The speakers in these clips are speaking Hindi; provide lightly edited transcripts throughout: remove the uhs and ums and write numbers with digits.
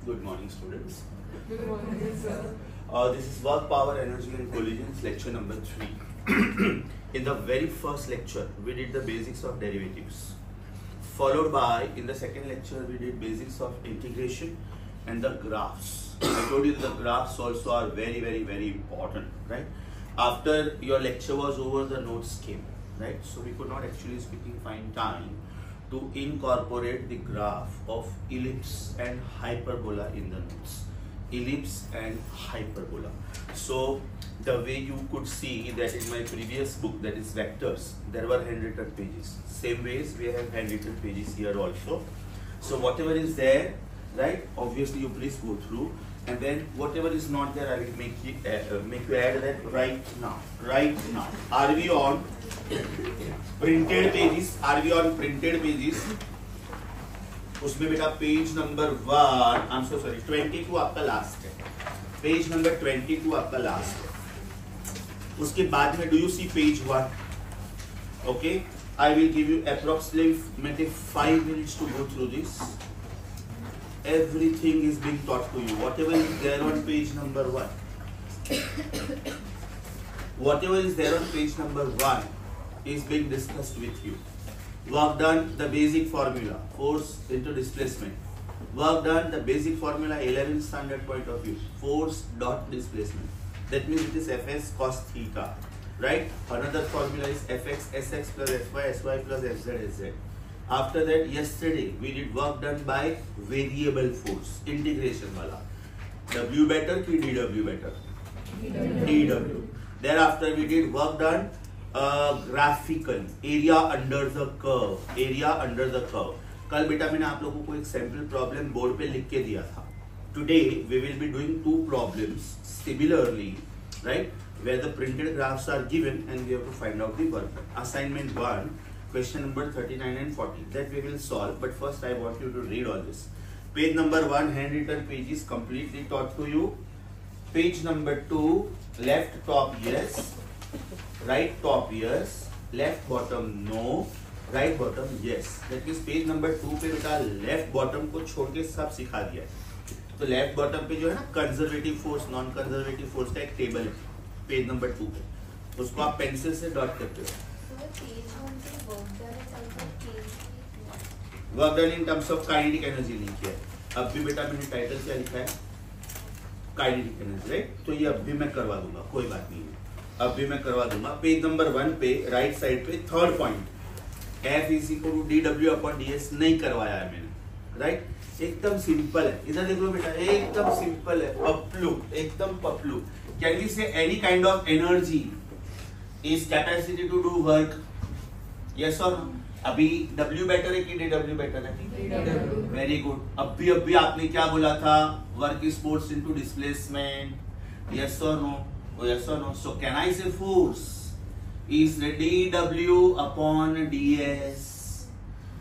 Good morning, students. Good morning, sir. This is Work, Power, Energy and Collisions, lecture number 3. In the very first lecture, we did the basics of derivatives. Followed by, in the second lecture, we did basics of integration and the graphs. I told you the graphs also are very, very important, right? After your lecture was over, the notes came, right? So we could not actually find time to incorporate the graph of ellipse and hyperbola in the notes. Ellipse and hyperbola. So the way you could see that in my previous book, that is vectors, there were handwritten pages. Same ways we have handwritten pages here also. So whatever is there, right, obviously you please go through, and then whatever is not there, I will make you add that right now. Are we on printed pages? Are we on printed pages? उसमें बेटा पेज नंबर 22 आपका लास्ट है. पेज नंबर 22 आपका लास्ट है. उसके बाद में do you see page 1? Okay, I will give you approximately 5 minutes to go through this. Everything is being taught to you. Whatever is there on page number 1, whatever is there on page number 1 is being discussed with you. Work done, the basic formula, force into displacement. Work done, the basic formula, 11th standard point of view, force dot displacement. That means it is Fs cos theta, right? Another formula is Fx Sx plus Fy Sy plus Fz Sz. After that, yesterday we did work done by variable force, integration wala. W better ki dW better? dW. Thereafter we did work done graphical, area under the curve. कल बेटा मैंने आप लोगों को एक सैंपल प्रॉब्लम बोर्ड पे लिख के दिया था. Today we will be doing 2 problems similarly, right, where the printed graphs are given and we have to find out the work done. Assignment 1, question number 39 and 40, that we will solve, but first I want you to read all this. Page number 1, handwritten page is completely taught to you. Page number 2, left top yes, right top yes, left bottom no, right bottom yes. That means page number 2 पे बेटा लेफ्ट बॉटम को छोड़ के सब सिखा दिया है. तो लेफ्ट बॉटम पे जो है ना conservative force, non conservative force का एक टेबल है पेज नंबर 2 पे, उसको आप पेंसिल से डॉट करते हो. Work done in terms of kinetic energy लिखी है. अब भी बेटा मैंने टाइटल क्या लिखा है? Kinetic energy, right? तो ये अब भी मैं करवा दूंगा, कोई बात नहीं है, अब भी मैं करवा दूंगा. पेज नंबर 1 पे राइट साइड पे third point, F is equal to dW upon ds नहीं करवाया है मैंने, राइट? एकदम सिंपल है. इधर देखो बेटा, एकदम सिंपल है, पपलू, एकदम पपलू. Can we say any kind of energy is capacity to do work? Yes और नो? अभी W बेटर है कि dW बेटर है? Very good. अभी आपने क्या बोला था? Work is force into displacement. Yes और no? Yes or no? So can I say force is dW upon ds,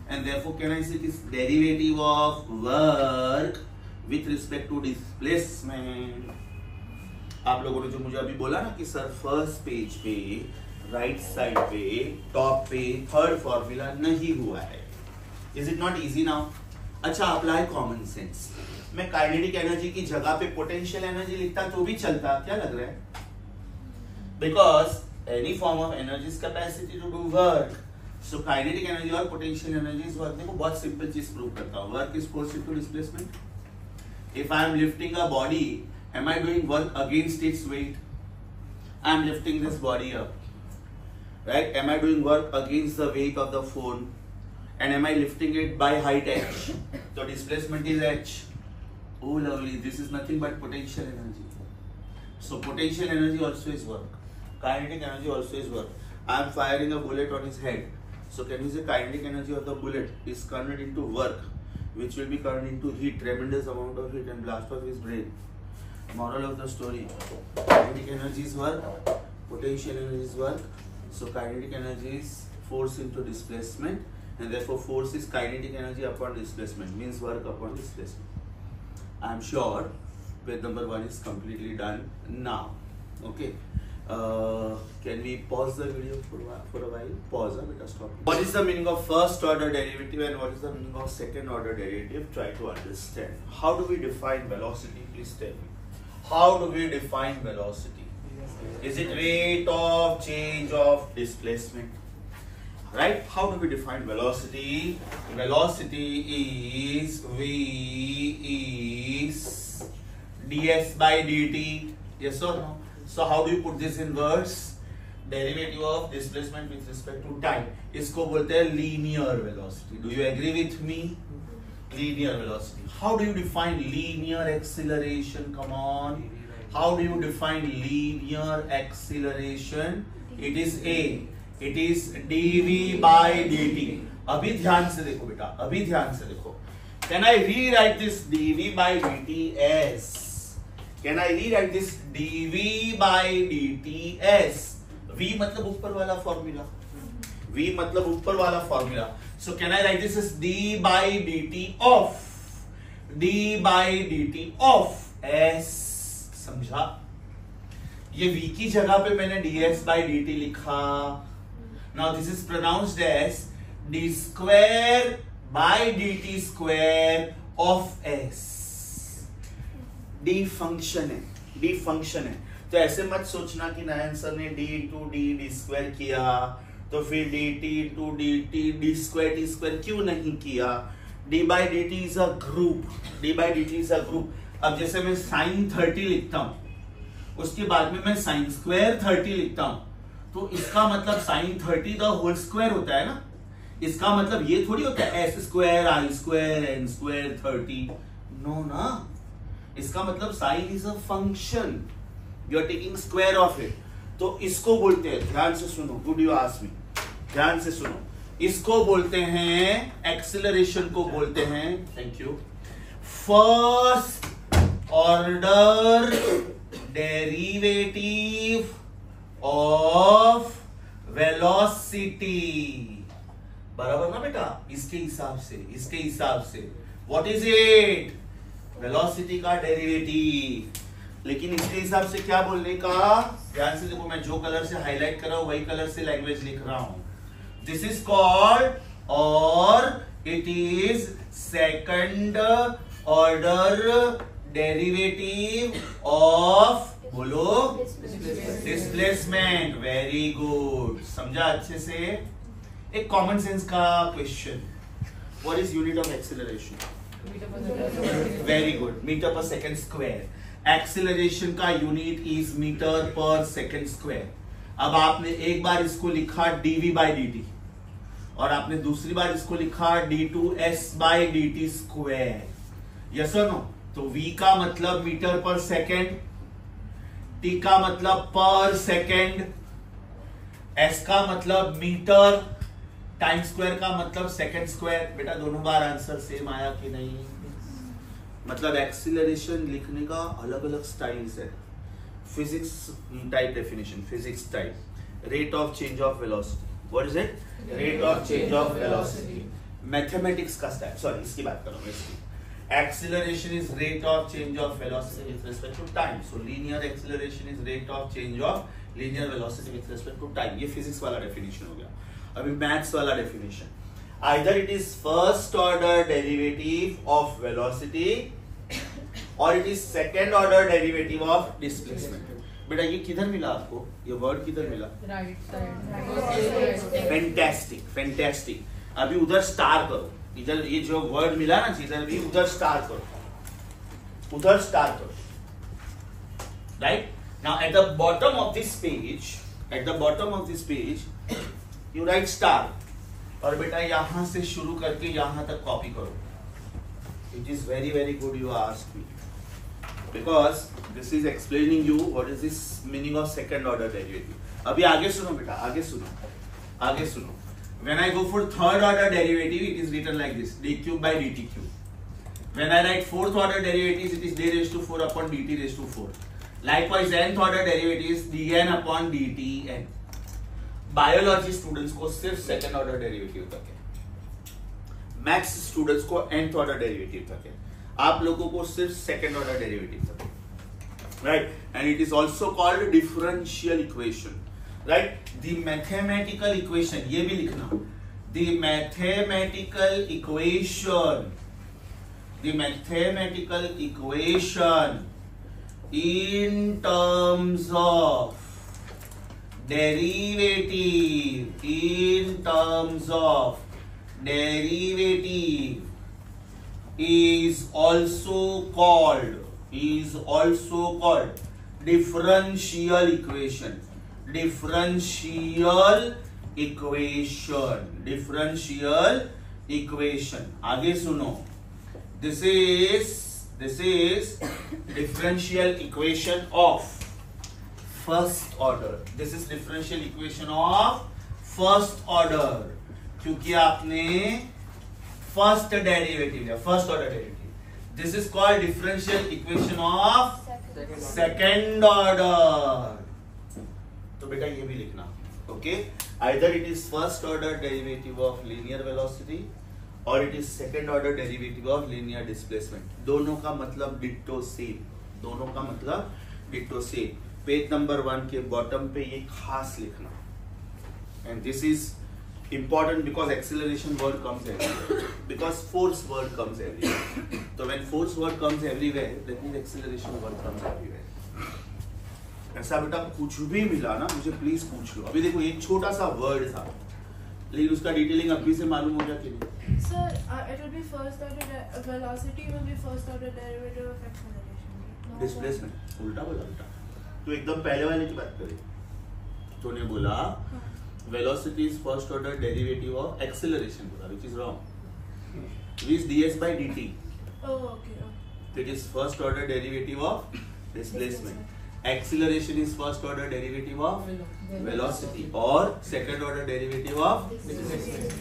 and therefore can I say this derivative of work with respect to displacement? आप लोगों ने जो मुझे अभी बोला ना कि सर फर्स्ट पेज पे राइट साइड पे टॉप पे थर्ड फॉर्मूला नहीं हुआ है. Is it not easy now? अच्छा, अप्लाई कॉमन सेंस. मैं काइनेटिक एनर्जी की जगह पे पोटेंशियल एनर्जी लिखता तो भी चलता. क्या लग रहा है? Because any form of energy is capacity to do work. So kinetic energy और potential energy is work. देखो बहुत simple चीज prove करता हूँ. Work is force into displacement. If I am lifting a body, am I doing work against its weight? I am lifting this body up, right? Am I doing work against the weight of the phone? And am I lifting it by height h? So displacement is h. Oh lovely, this is nothing but potential energy. So potential energy also is work. Kinetic energy also is work. I am firing a bullet on his head. So can we say kinetic energy of the bullet is converted into work, which will be converted into heat, tremendous amount of heat, and blast off his brain. Moral of the story: kinetic energy is work, potential energy is work. So kinetic energy is force into displacement, and therefore force is kinetic energy upon displacement, means work upon displacement. I am sure page number 1 is completely done now. Okay. Can we pause the video for a while? Pause, beta, stop. What is the meaning of first order derivative and what is the meaning of second order derivative? Try to understand. How do we define velocity? Please tell me. How do we define velocity? Is it rate of change of displacement? Right? How do we define velocity? Velocity is V is ds by dt. Yes or no? So how do you put this in words? Derivative of displacement with respect to time. इसको बोलते हैं linear velocity. Do you agree with me? Linear velocity. How do you define linear acceleration? Come on. How do you define linear acceleration? It is A. It is dv by dt. अभी ध्यान से देखो बेटा, अभी ध्यान से देखो. Can I rewrite this dv by dt as? Can I rewrite this dv by dt as? V मतलब ऊपर वाला फॉर्मूला. V मतलब ऊपर वाला formula. So can I write this as d by dt of s? समझा? ये v की जगह पे मैंने ds by dt लिखा. Now this is pronounced as d square by dt square of s. d function है, d फंक्शन है. तो ऐसे मत सोचना कि नारायण सर ने d into d स्क्वायर किया तो फिर dt into dt d square क्यों नहीं किया. d by dt is a group. d by dt is a group. अब जैसे मैं sin 30 लिखता हूं, उसके बाद में मैं sin square 30 लिखता हूं, तो इसका मतलब sin 30 द होल स्क्वायर होता है ना. इसका मतलब ये थोड़ी होता है s square i square n square 30. No ना. इसका मतलब sin is a function. You are taking square of it. तो इसको बोलते हैं, ध्यान से सुनो, गुड यू आस्क मी, ध्यान से सुनो, इसको बोलते हैं, एक्सीलरेशन को बोलते हैं, thank you, first order derivative of velocity. बराबर ना बेटा. इसके हिसाब से व्हाट इज इट? वेलोसिटी का डेरिवेटिव. लेकिन इसके हिसाब से क्या बोलने का, ध्यान से देखो, मैं जो कलर से हाईलाइट कर रहा हूं वही कलर से लैंग्वेज लिख रहा हूं. दिस इज कॉल्ड, और it is second order derivative of, बोलो, डिस्प्लेसमेंट. Very good. समझा अच्छे से. एक कॉमन सेंस का question. What is unit of acceleration? Very good. Metre per second square. Acceleration का unit is metre per second square. अब आपने एक बार इसको लिखा dv by dt और आपने दूसरी बार इसको लिखा d2s by dt square. Yes और नो? तो v का मतलब मीटर पर सेकेंड, t का मतलब पर सेकेंड, s का मतलब मीटर, टाइम स्क्वायर का मतलब सेकेंड स्क्वायर. बेटा दोनों बार आंसर सेम आया कि नहीं? मतलब एक्सीलरेशन लिखने का अलग अलग स्टाइल्स है. Physics type definition, physics type. Rate of change of velocity. What is it? Rate of change of velocity. Mathematics का स्टाइल, सॉरी इसकी बात कर रहा हूं. Acceleration is rate of change of velocity with respect to time. So linear acceleration is rate of change of linear velocity with respect to time. ये फिजिक्स वाला डेफिनेशन हो गया. अभी मैथ्स वाला definition. Either it is first order derivative of velocity or it is second order derivative of displacement. बेटा ये किधर मिला आपको? ये वर्ड किधर मिला? Right side. Fantastic, fantastic. अभी उधर स्टार करो. इधर ये जो वर्ड मिला ना, जिधर भी उधर स्टार करो, उधर स्टार करो. Right now at the bottom of this page, you write star. और बेटा यहां से शुरू करके यहां तक कॉपी करो. It is very very good you ask me, because this is explaining you what is this meaning of second order derivative. अभी आगे सुनो बेटा, आगे सुनो. When I go for third order derivative, it is written like this: d cube by dt cube. When I write fourth order derivatives, it is d raised to 4 upon dt raised to 4. Likewise, nth order derivatives dn upon dtn. Biology students को सिर्फ सेकंड ऑर्डर डेरिवेटिव तक है. मैथ्स स्टूडेंट्स को nth ऑर्डर डेरिवेटिव तक है. आप लोगों को सिर्फ सेकंड ऑर्डर डेरिवेटिव तक है. right? And it is also called differential equation, right? The mathematical equation, ये भी लिखना, the mathematical equation in terms of derivative, is also called differential equation. आगे सुनो, this is differential equation of first order. This is differential equation of first order, क्योंकि आपने first derivative लिया, first order derivative. This is called differential equation of second order. तो बेटा ये भी लिखना, okay? Either it is first order derivative of linear velocity or it is second order derivative of linear displacement. दोनों का मतलब डिट्टो सेम. पेज नंबर 1 के बॉटम पे ये खास लिखना. And this is important because acceleration word comes everywhere, because force word comes everywhere. So when force word comes everywhere, that means acceleration word comes everywhere. ऐसा बेटा कुछ भी मिला ना मुझे प्लीज पूछ लो. अभी देखो ये छोटा सा वर्ड था, लेकिन उसका डिटेलिंग अभी से मालूम हो गया कि नहीं? Sir, it will be first order velocity will be first order derivative of acceleration. Displacement उल्टा बोला बेटा. तो एकदम पहले वाले की बात करें, तूने बोला velocity is first order derivative of acceleration, बोला, which is wrong. It is ds by dt. Oh, okay. It is first order derivative of displacement. Acceleration is first order derivative of velocity or second order derivative of displacement.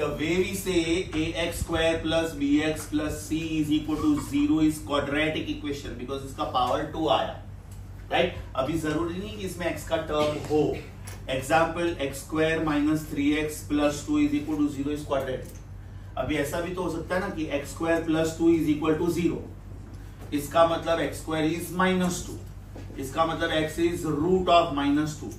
The way we say ax square plus bx plus c is equal to 0 is quadratic equation because इसका power 2 आया, right? अभी जरूरी नहीं कि इसमें x का टर्म हो. Example x square minus 3x plus 2 is equal to 0 is quadratic. अभी ऐसा भी तो हो सकता है ना कि x square plus 2 is equal to 0. इसका मतलब x square is minus 2. इसका मतलब x is root of minus 2.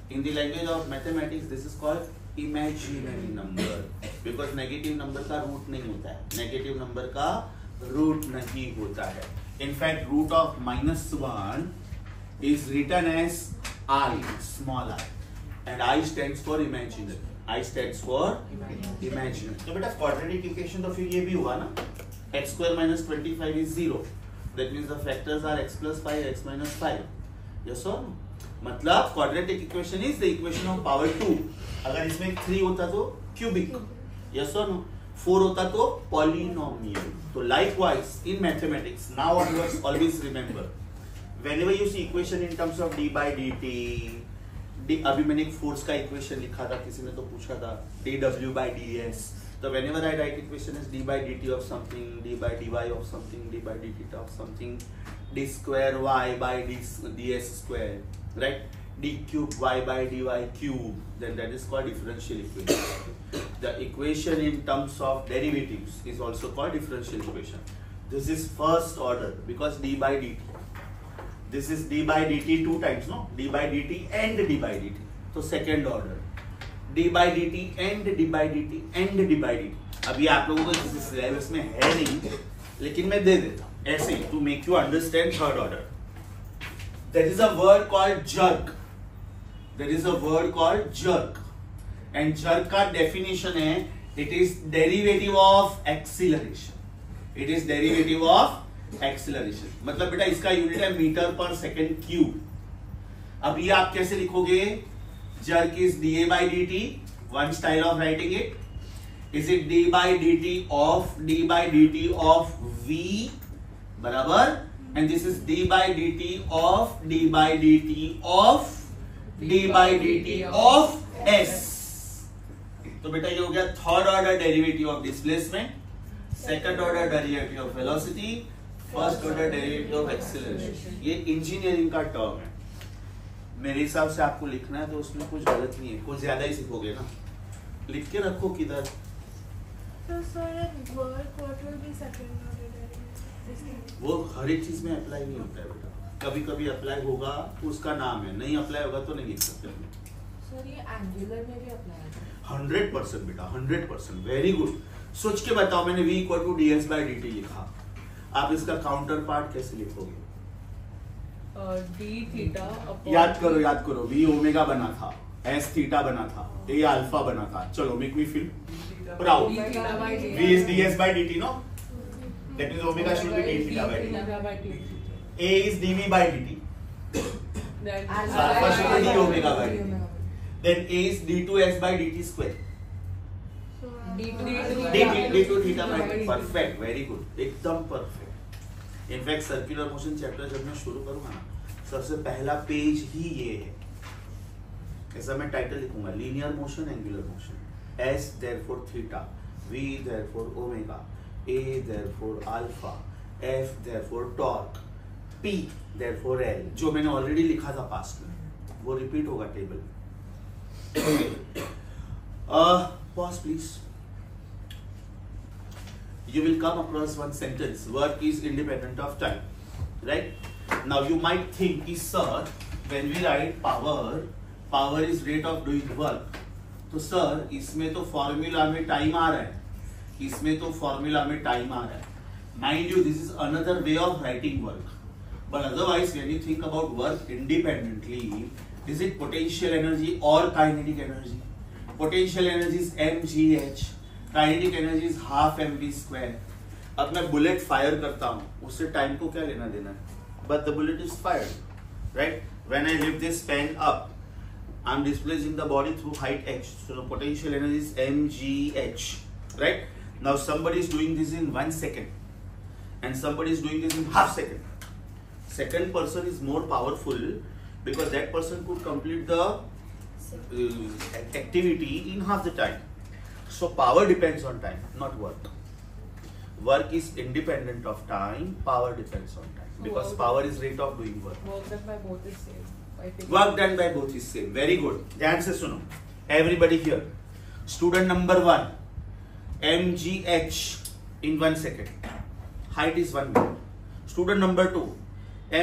In the language of mathematics, this is called imaginary number, because negative number का root नहीं होता है. Negative number का root नहीं होता है. In fact, root of -1 is written as I, small I, and I stands for imaginary. I stands for imaginary. तो बेटा quadratic equation तो फिर ये भी हुआ ना, x square minus 25 is 0. That means the factors are x plus 5, x minus 5. Yes or no? मतलब quadratic equation is the equation of power 2. अगर इसमें 3 होता तो cubic. Yes or no? 4 होता तो polynomial. So likewise in mathematics, now onwards always remember, whenever you see equation in terms of d by dt, अभी मैंने एक फोर्स का इक्वेशन लिखा था, किसी ने तो पूछा था dw by ds. So whenever I write equation as d by dt of something, d by dy of something, d by dt of something, d square y by ds square, right? D cube y by dy cube, then that is called differential equation. The equation in terms of derivatives is also called differential equation. This is first order because d by dt. This is d by dt 2 times, no? D by dt and d by dt. So second order. D by dt and d by dt and d by dt. अभी आप लोगों को किसी सिलेबस में है नहीं, लेकिन मैं दे देता हूँ ऐसे ही to make you understand third order. There is a word called jerk. There is a word called jerk. And jerk का definition है, it is derivative of acceleration. It is derivative of acceleration. मतलब बेटा इसका यूनिट है मीटर पर सेकेंड क्यूब. अभी आप कैसे लिखोगे? Jerk is dA by dt. One style of writing it. Is it d by dt of v बराबर? And this is d by dt of s. तो बेटा ये हो गया third order derivative of displacement, second order derivative of velocity, first order derivative of acceleration, ये इंजीनियरिंग का टर्म है। मेरे हिसाब से आपको लिखना है तो उसमें कुछ गलत नहीं है, कुछ ज्यादा ही सीखोगे ना, लिख के रखो किधर। So sir, at work, what will be second order derivative? वो हर एक चीज में अप्लाई नहीं होता है बेटा, कभी कभी अप्लाई होगा उसका नाम है, नहीं अप्लाई होगा तो नहीं लिख सकते। सर ये एंगुलर में भी अप्लाई है? 100% बेटा, 100%, वेरी गुड। सोच के बताओ, मैंने v इक्वल टू ds/dt लिखा, आप इसका काउंटर पार्ट कैसे लिखोगे? d थीटा याद करो, v ओमेगा बना था, s थीटा बना था, a अल्फा बना था। चलो make me feel proud, v is ds/dt, no? That means omega should be d theta by dt. A is dv/dt. Alpha should be d omega by dt. Then A is d2s/dt square. So d2 theta by dt. Perfect, very good, एकदम perfect. In fact circular motion chapter जब मैं शुरू करूंगा ना, सबसे पहला पेज ही ये है। ऐसा मैं टाइटल लिखूंगा, linear motion, angular motion, S therefore theta, V therefore omega, A therefore alpha, F therefore torque, P therefore L, जो मैंने ऑलरेडी लिखा था पास्ट में, वो रिपीट होगा table. Pause please. You will come across one sentence, work is independent of time, right? Now you might think, sir, when we write power is rate of doing work, तो सर इसमें तो फॉर्मूला में टाइम आ रहा है, इसमें तो फॉर्मूला में टाइम आ रहा है। Mind you, this is another way of writing work, but otherwise when you think about work independently, is it potential energy और kinetic energy? Potential energy is mgh, kinetic energy is half mv²। अब मैं बुलेट फायर करता हूँ, उससे टाइम को क्या लेना देना है? But the bullet is fired, right? When I lift this pen up, I'm displacing the body through height h, so the potential energy is mgh, right? Now somebody is doing this in 1 second and somebody is doing this in half second. Second person is more powerful because that person could complete the activity in half the time. So power depends on time, not work. Work is independent of time, power depends on time, because power is rate of doing work. Work done by both is same. Work done by both is same. Very good. ध्यान से सुनो, everybody here. Student number 1, mgh in 1 second. Height is 1 meter. Student number 2,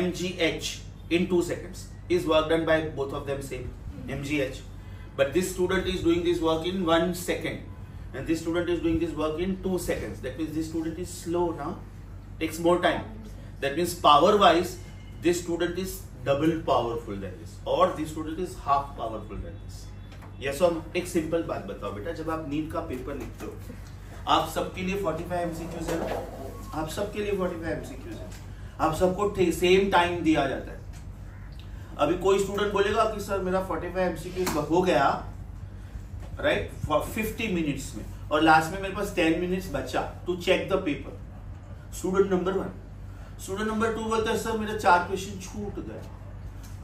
mgh in 2 seconds. Is work done by both of them same? mgh. But this student is doing this work in 1 second, and this student is doing this work in 2 seconds. That means this student is slow now, takes more time. That means power-wise, this student is double powerful than this, or this student is half powerful than this. Yes or no? एक सिंपल बात बताओ बेटा, जब आप नीट का पेपर लिखते हो, आप सबके लिए 45 MCQs है ना? आप सबके लिए 45 MCQs है, आप सबको सेम टाइम दिया जाता है। अभी कोई स्टूडेंट बोलेगा कि सर मेरा 45 MCQs हो गया, राइट, 50 मिनट्स में, और लास्ट में मेरे पास 10 मिनट्स बचा to check the paper. Student number 1, student number 2 बोलता है सर मेरा 4 क्वेश्चन छूट गए।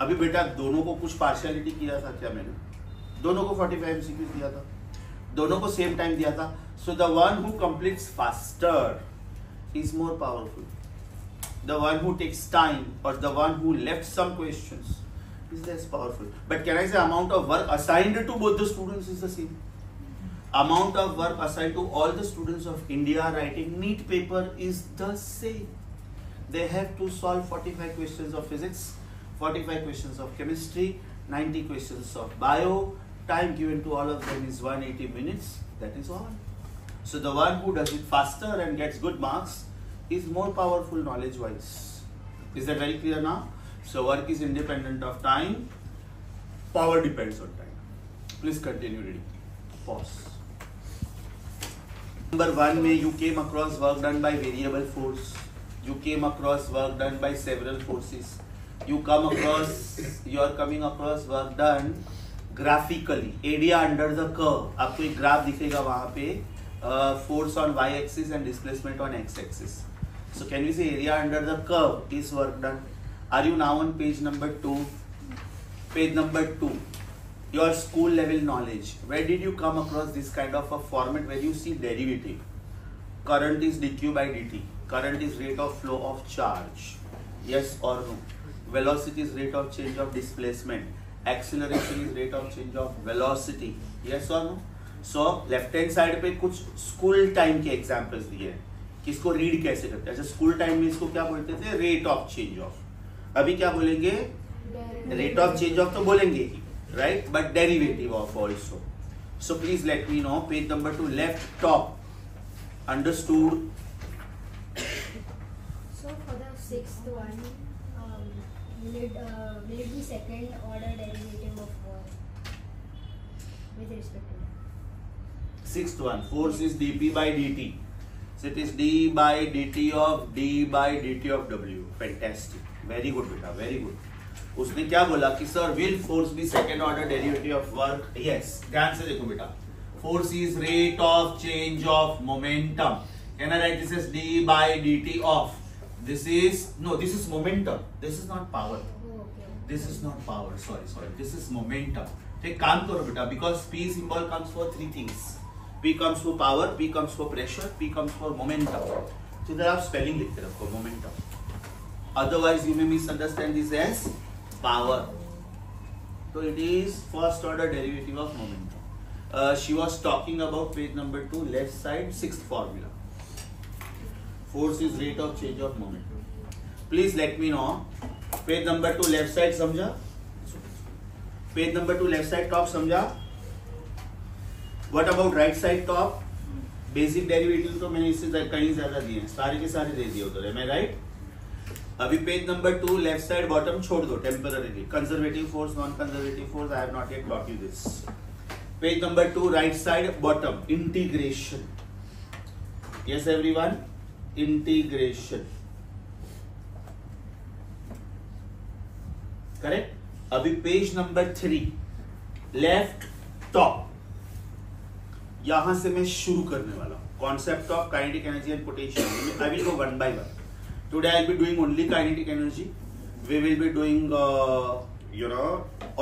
अभी बेटा दोनों को कुछ पार्शियलिटी किया था क्या मैंने? दोनों को 45 MCQs दिया था, दोनों को सेम टाइम दिया था। So the one who completes faster is more powerful, the one who takes time और the one who left some questions is less powerful. But can I say amount of work assigned to both the students is the same? Amount of work assigned to all the students of India writing NEET paper is the same. They have to solve 45 questions of physics, 45 questions of chemistry, 90 questions of bio. Time given to all of them is 180 minutes. That is all. So the one who does it faster and gets good marks is more powerful knowledge wise. Is that very clear now? So work is independent of time, power depends on time. Please continue reading. Pause. Number 1 में you came across work done by variable force. You came across work done by several forces. You are coming across work done graphically. Area under the curve. आपको एक ग्राफ दिखेगा वहाँ पे, force on y-axis and displacement on x-axis. So can we say area under the curve is work done? Are you now on page number 2? Page number 2. Your school level knowledge. Where did you come across this kind of a format where you see derivative? Current is dq by dt. Current is rate of flow of charge. Yes or no? Velocity is rate of change of displacement. Acceleration is rate of change of velocity. Yes or no? So left hand side पे कुछ स्कूल टाइम के एग्जांपल्स दिए हैं कि इसको रीड कैसे करते हैं. अच्छा, स्कूल टाइम में इसको क्या बोलते थे? Rate of change of. अभी क्या बोलेंगे? रेट ऑफ चेंज ऑफ तो बोलेंगे ही, right, but derivative of also. So please let me know. Page number 2 left top. Understood? So for the sixth one, will it be second order derivative of with respect to that? Sixth one, force is dp by dt. So it is d by dt of d by dt of w. Fantastic, very good बेटा, very good. उसने क्या बोला कि sir will force be second order derivative of work? Yes. ध्यान से देखो बेटा. Force is rate of change of momentum. Can I write this as d by dt of? This is momentum. This is not power. Oh, okay. This is not power. Sorry. This is momentum. तो एक काम करो बेटा, because P symbol comes for three things. P comes for power, P comes for pressure, P comes for momentum. तो इधर आप स्पेलिंग लिख के रखो momentum. Otherwise you may misunderstand this as power. So it is first order derivative of momentum. She was talking about page number 2, left side, sixth formula. Force is rate of change of momentum. Please let me know. Page number 2 left side समझा? Page number 2 left side top समझा? What about right side top? Basic derivative तो मैंने इससे कहीं ज्यादा दिए हैं, सारे के सारे दे दिए उधर. Am I right? अभी page number 2 left side bottom छोड़ दो temporarily. Conservative force, non conservative force, I have not yet taught you this. Page number 2 right side bottom, integration. Yes everyone, integration. Correct. अभी पेज नंबर 3 लेफ्ट टॉप, यहां से मैं शुरू करने वाला हूं. Concept of kinetic energy and potential. I will go one by one. Today I'll be doing only kinetic energy. We will be doing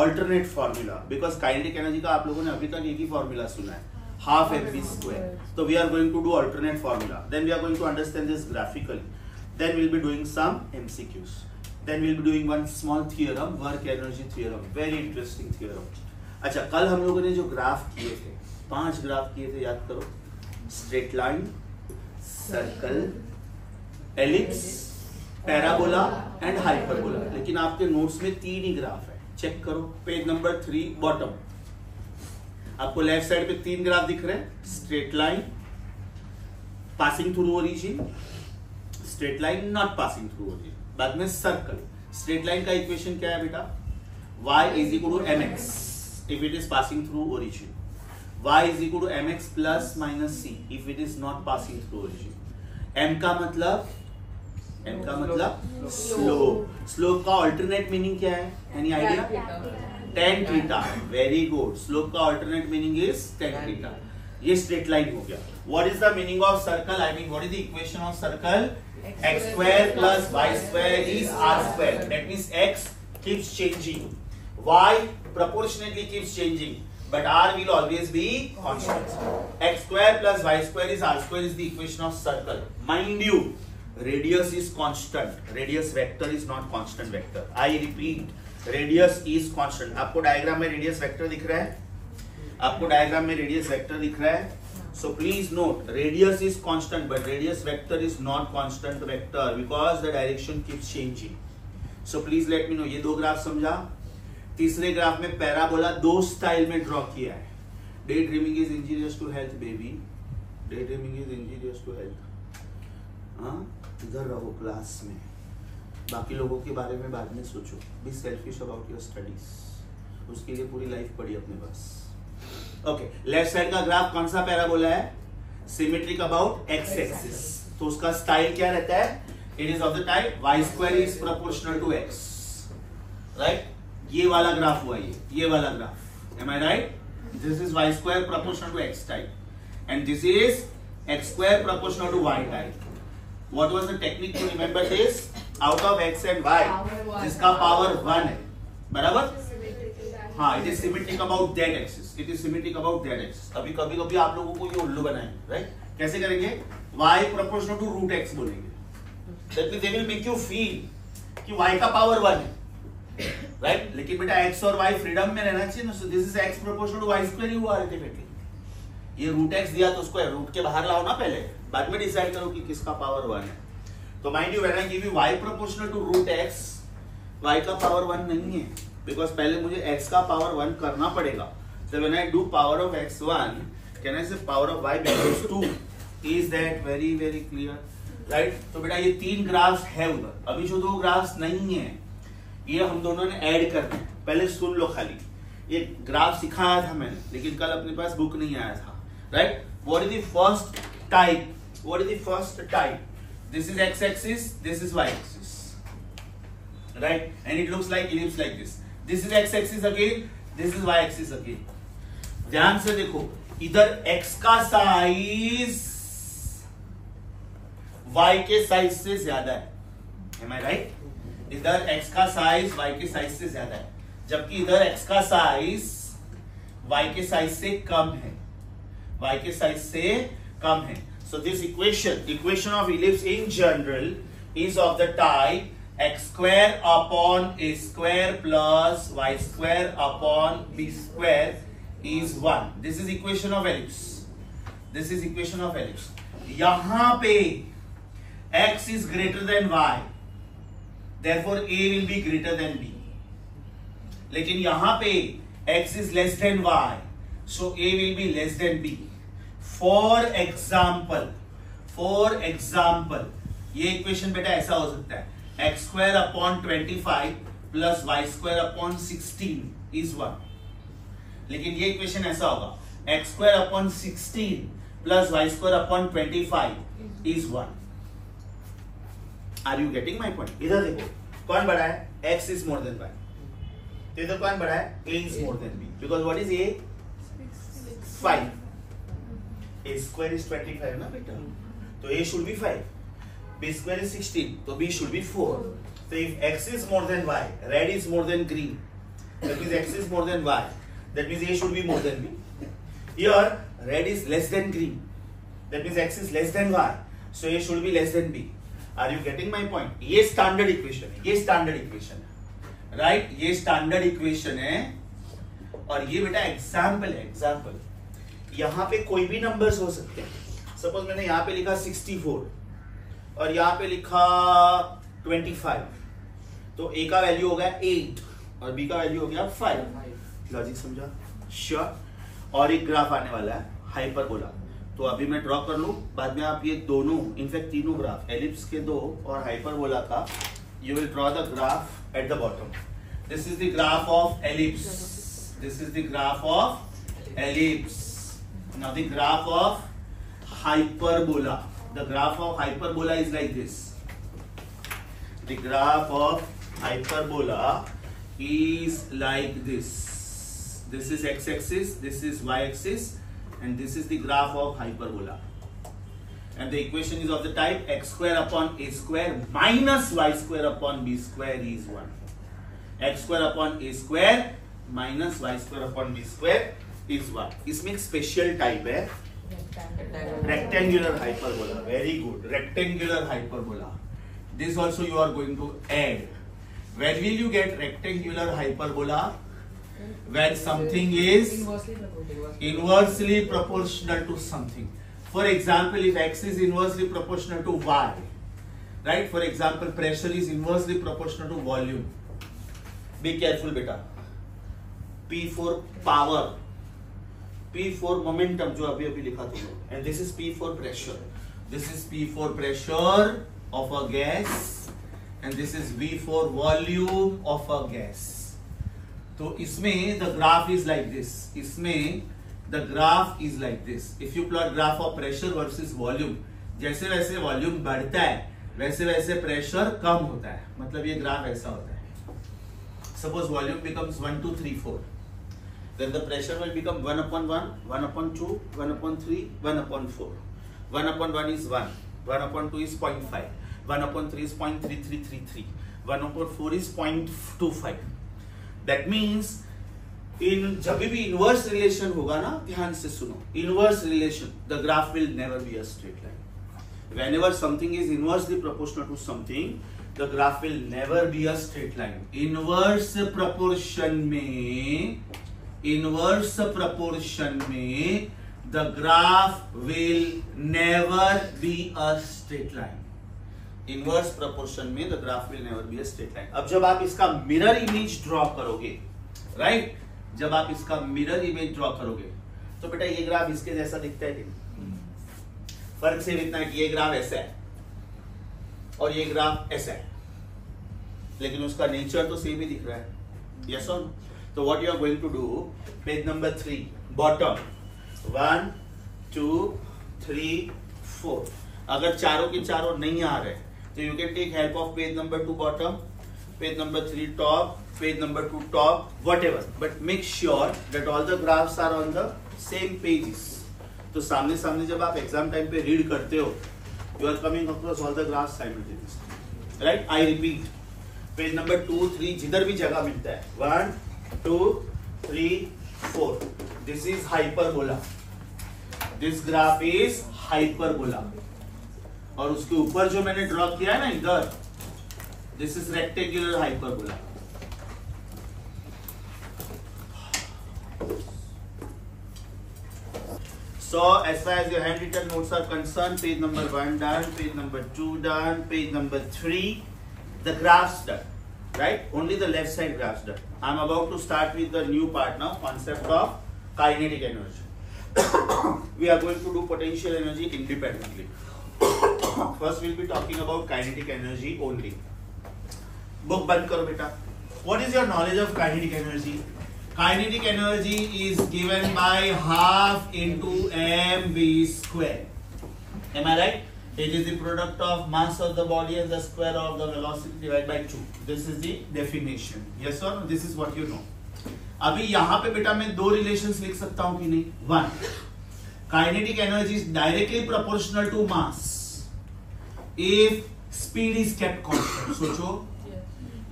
alternate formula, because kinetic energy का आप लोगों ने अभी तक एक ही formula सुना है, half mv square. So we are going to do alternate formula. Then we are going to understand this graphically. Then we'll be doing some MCQs. Then we'll be doing one small theorem, work energy theorem. Very interesting theorem. अच्छा, कल हम लोगों ने जो ग्राफ किए थे, 5 ग्राफ किए थे, याद करो. Straight line, circle, ellipse, parabola and hyperbola. लेकिन आपके नोट्स में 3 ही ग्राफ है, चेक करो. पेज नंबर 3 बॉटम, आपको लेफ्ट साइड पे 3 ग्राफ दिख रहे हैं. Straight line passing through origin, straight line not passing through origin, बाद में सर्कल. स्ट्रेट लाइन का इक्वेशन क्या है बेटा? y is equal to mx if it is passing through origin, y is equal to mx plus minus c if it is not passing through origin. m का मतलब स्लोप. स्लोप का अल्टरनेट मीनिंग क्या है? Any idea? tan theta. Very good. Slope का alternate meaning is tan theta. ये स्ट्रेट लाइन हो गया. What is the meaning of circle? I mean what is the equation of circle? x square plus y square is r square. That means x keeps changing, y proportionately keeps changing, but r will always be constant. X square plus y square is r square is the equation of circle. Mind you, radius is constant. Radius vector is not constant vector. I repeat, radius is constant. आपको डायग्राम में रेडियस वेक्टर दिख रहा है? आपको डायग्राम में रेडियस वेक्टर दिख रहा है? So please note, radius is constant, but radius vector is not constant vector because the direction keeps changing. So please let me know. ये 2 ग्राफ समझा. तीसरे ग्राफ में पैराबोला 2 स्टाइल में ड्रॉ किया है. Day dreaming is injurious to health baby. Day dreaming is injurious to health. हाँ, इधर रहो क्लास में, बाकी लोगों के बारे में बाद में सोचो. Be selfish about your studies. उसके लिए पूरी लाइफ पड़ी अपने पास. ओके, लेफ्ट साइड का ग्राफ कौन सा पैराबोला है? Symmetric about x axis. तो उसका स्टाइल क्या रहता है? It is of the type y square is proportional to x. Right, ये वाला ग्राफ हुआ, ये वाला graph. Am I right? This is y square proportional to x type and this is x square proportional to y type. What was the technique to remember this? Out of x and y, जिसका पावर 1 है, बराबर? हाँ, it is symmetric about that axis. It is symmetric about that axis. कभी कभी आप लोगों को ये उल्लू बनाएंगे, राइट? कैसे करेंगे? y proportional to root x बोलेंगे. That means they will make you feel कि y का पावर 1 है, right? लेकिन बेटा x और y फ्रीडम में रहना चाहिए ना. So this is x proportional to y square ही हुआ अल्टीमेटली. ये रूट x दिया तो उसको रूट के बाहर लाओ ना पहले, बाद में डिसाइड करो कि किसका पावर 1 है. तो mind you when I give you y proportional to root x, y का पावर 1 नहीं है, बिकॉज पहले मुझे x का पावर 1 करना पड़ेगा. So when I do power of x1, can I say power of y becomes 2? Is that very very clear? Right? तो बेटा ये 3 ग्राफ्स है उधर. अभी जो 2 ग्राफ्स नहीं है ये हम दोनों ने ऐड करना है. पहले सुन लो खाली. ये ग्राफ सिखाया था मैंने, लेकिन कल अपने पास बुक नहीं आया था. Right? What is the first type? What is the first type? This is x-axis. This is y-axis. Right? And it looks like ellipse like this. This is x-axis again. This is y-axis again. ध्यान से देखो, इधर x का साइज y के साइज से ज्यादा है. Am I right? इधर x का साइज y के साइज से ज्यादा है, जबकि इधर x का साइज y के साइज से कम है. y के साइज से कम है. So this equation of ellipse in general is of the type x square upon a square plus y square upon b square is 1. This is equation of ellipse. This is equation of ellipse. यहां पे x is greater than y, therefore a will be greater than b. लेकिन यहां पे x is less than y, so a will be less than b. For example, ये इक्वेशन बेटा ऐसा हो सकता है, x square upon 25 plus y square upon 16 is 1. लेकिन ये इक्वेशन ऐसा होगा, x square upon 16 plus y square upon 25 is 1. Are you getting my point? इधर देखो, कौन बड़ा है? x is more than y. इधर कौन बड़ा है? a is more than b. Because what is a? 5. a square is 25 ना बेटा, तो a should be 5. b square is 16, तो b should be 4. So if x is more than y, red is more than green, that means x is more than y. That means a should be more than b. Here red is less than green, that means x is less than y, so a should be less than b. Are you getting my point? ये स्टैंडर्ड इक्वेशन है, ये स्टैंडर्ड इक्वेशन है, राइट? ये स्टैंडर्ड इक्वेशन है. और ये बेटा एग्जाम्पल है, एग्जाम्पल. यहाँ पे कोई भी नंबर्स हो सकते हैं. सपोज मैंने यहाँ पे लिखा 64 और यहाँ पे लिखा 25, तो a का वैल्यू हो गया 8 और b का वैल्यू हो गया 5. लॉजिक समझा? श्योर. और एक ग्राफ आने वाला है हाइपरबोला, तो अभी मैं ड्रॉ कर लूं, बाद में आप ये दोनों, इनफैक्ट तीनों ग्राफ, एलिप्स के 2 और हाइपरबोला का, you will draw the graph at the bottom. This is the graph of ellipse. This is the graph of ellipse. Now the graph of hyperbola. The graph of hyperbola is like this. The graph of hyperbola is like this. This is x-axis, this is y-axis, and this is the graph of hyperbola. And the equation is of the type x square upon a square minus y square upon b square is 1. X square upon a square minus y square upon b square is 1. इसमें एक स्पेशल टाइप है, rectangular hyperbola. Very good. Rectangular hyperbola. This also you are going to add. Where will you get rectangular hyperbola? When something is inversely proportional to something. For example, if x is inversely proportional to y, right? For example, pressure is inversely proportional to volume. Be careful, beta. P for power. P for momentum, जो अभी अभी लिखा था, and this is P for pressure. This is P for pressure of a gas, and this is V for volume of a gas. तो इसमें the graph is like this. इसमें the graph is like this. If you plot graph of pressure versus volume, जैसे वैसे वॉल्यूम बढ़ता है, वैसे वैसे प्रेशर कम होता है. मतलब ये ग्राफ ऐसा होता है. Suppose volume becomes 1, 2, 3, 4. Then the pressure will become 1 upon 1, 1 upon 2, 1 upon 3, 1 upon 4. 1 upon 1 is 1, 1 upon 2 is 0.5, 1 upon 3 is 0.3333, 1 upon 4 is 0.25. That means in जब भी inverse relation होगा ना, ध्यान से सुनो, inverse relation, the graph will never be a straight line. whenever something is inversely proportional to something, the graph will never be a straight line. Inverse proportion में the graph will never be a straight line. Inverse proportion में the graph will never be a straight line. अब जब आप इसका mirror image draw करोगे, right? जब आप इसका mirror image draw करोगे, तो बेटा ये ग्राफ इसके जैसा दिखता है कि नहीं? फर्क सिर्फ इतना है कि ये ग्राफ ऐसा है और ये ग्राफ ऐसा है, लेकिन उसका नेचर तो सेम ही दिख रहा है. यस और नो? तो what you are going to do, page number 3 bottom 1 2 3 4, अगर चारों के चारों नहीं आ रहे तो you can take help of page number 2 bottom, page number 3 top, page number 2 top, whatever, but make sure that all the graphs are on the same pages. तो सामने सामने जब आप एग्जाम टाइम पे रीड करते हो, you are coming across all the graphs simultaneously, right? I repeat, page number 2 3 जिधर भी जगह मिलता है 1 2 3 4, this is hyperbola, this graph is hyperbola, और उसके ऊपर जो मैंने ड्रॉ किया है ना इधर, this is rectangular hyperbola. So as far as your handwritten notes are concerned, page number 1 done, page number 2 done, page number 3, the graphs done, right? Only the left side graphs done. I'm about to start with the new part now, concept of kinetic energy. We are going to do potential energy independently. First we'll be talking about kinetic energy only. Book बंद करो बेटा. What is your knowledge of kinetic energy? Kinetic energy is given by half into mv square. Am I right? It is the product of mass of the body and the square of the velocity divided by 2. This is the definition. Yes or no? This is what you know. अभी यहाँ पे बेटा मैं दो रिलेशंस लिख सकता हूँ कि नहीं? 1. Kinetic energy is directly proportional to mass if speed is kept constant. सोचो,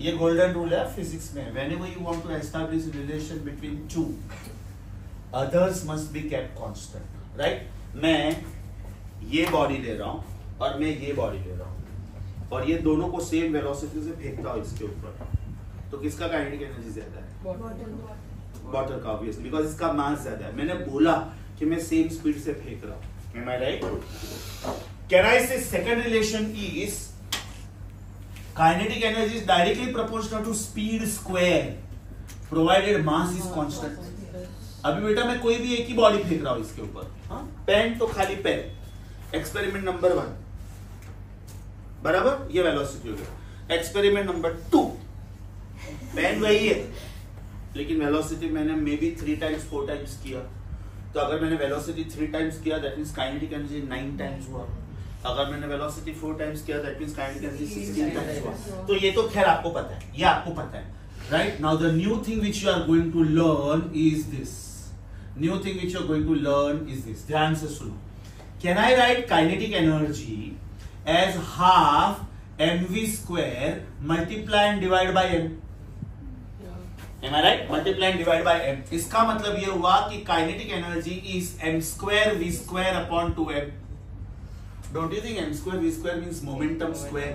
ये गोल्डन रूल है फिजिक्स में. Whenever you want to establish a relation between two, others must be kept constant, right? मैं ये बॉडी ले रहा हूँ और मैं ये बॉडी ले रहा हूँ और ये दोनों को सेम वेलोसिटी से फेंकता हूँ इसके ऊपर, तो किसका काइनेटिक एनर्जी ज्यादा है? वाटर का, ऑब्वियसली, बिकॉज इसका मास ज्यादा है. मैंने बोला कि मैं सेम स्पीड से फेंक रहा हूँ. Am I right? Can I say second relation is kinetic energy is directly proportional to speed square provided mass is constant. अभी बेटा मैं कोई भी एक ही बॉडी फेंक रहा हूं इसके ऊपर, पेन तो खाली पेन. एक्सपेरिमेंट नंबर 1 बराबर ये वेलोसिटी हो गया. एक्सपेरिमेंट नंबर 2 पेन वही है लेकिन वेलोसिटी मैंने मे बी 3 टाइम्स 4 टाइम्स किया. तो अगर मैंने वेलोसिटी 3 टाइम्स किया that means kinetic energy 9 times हुआ. अगर मैंने वेलोसिटी 4 टाइम्स किया that means kinetic energy 16 times हुआ. तो ये तो खैर आपको पता है, ये आपको पता है, right? Now the new thing which you are going to learn is this. New thing which you are going to learn is this. ध्यान से सुनो. Can I write kinetic energy as half mv square multiply and divide by m? Am I right? Multiply and divide by m. इसका मतलब ये हुआ कि kinetic energy is m square v square upon 2m. Don't you think m square v square means momentum square?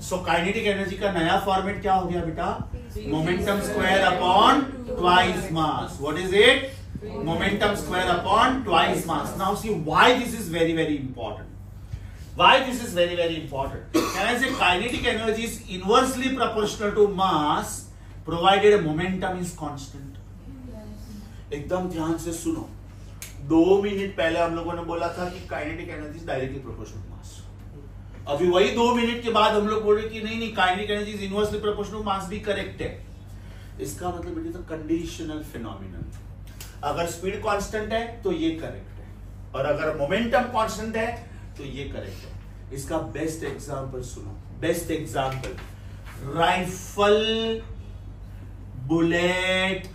So kinetic energy का नया फॉर्मेट क्या हो गया बेटा? Momentum square upon twice mass. What is it? Momentum square upon twice mass. Now see why this is very very important. Why this is very very important? Can I say kinetic energy is inversely proportional to mass provided momentum is constant? एकदम ध्यान से सुनो. 2 मिनट पहले हम लोगों ने बोला था कि kinetic energy is directly proportional to mass. अभी वही 2 मिनट के बाद हम लोग बोल रहे कि नहीं नहीं kinetic energy is inversely proportional to mass भी करेक्ट है. इसका मतलब it is a conditional phenomenon. अगर स्पीड कांस्टेंट है तो ये करेक्ट है और अगर मोमेंटम कांस्टेंट है तो ये करेक्ट है. इसका बेस्ट एग्जांपल सुनो. Best example rifle bullet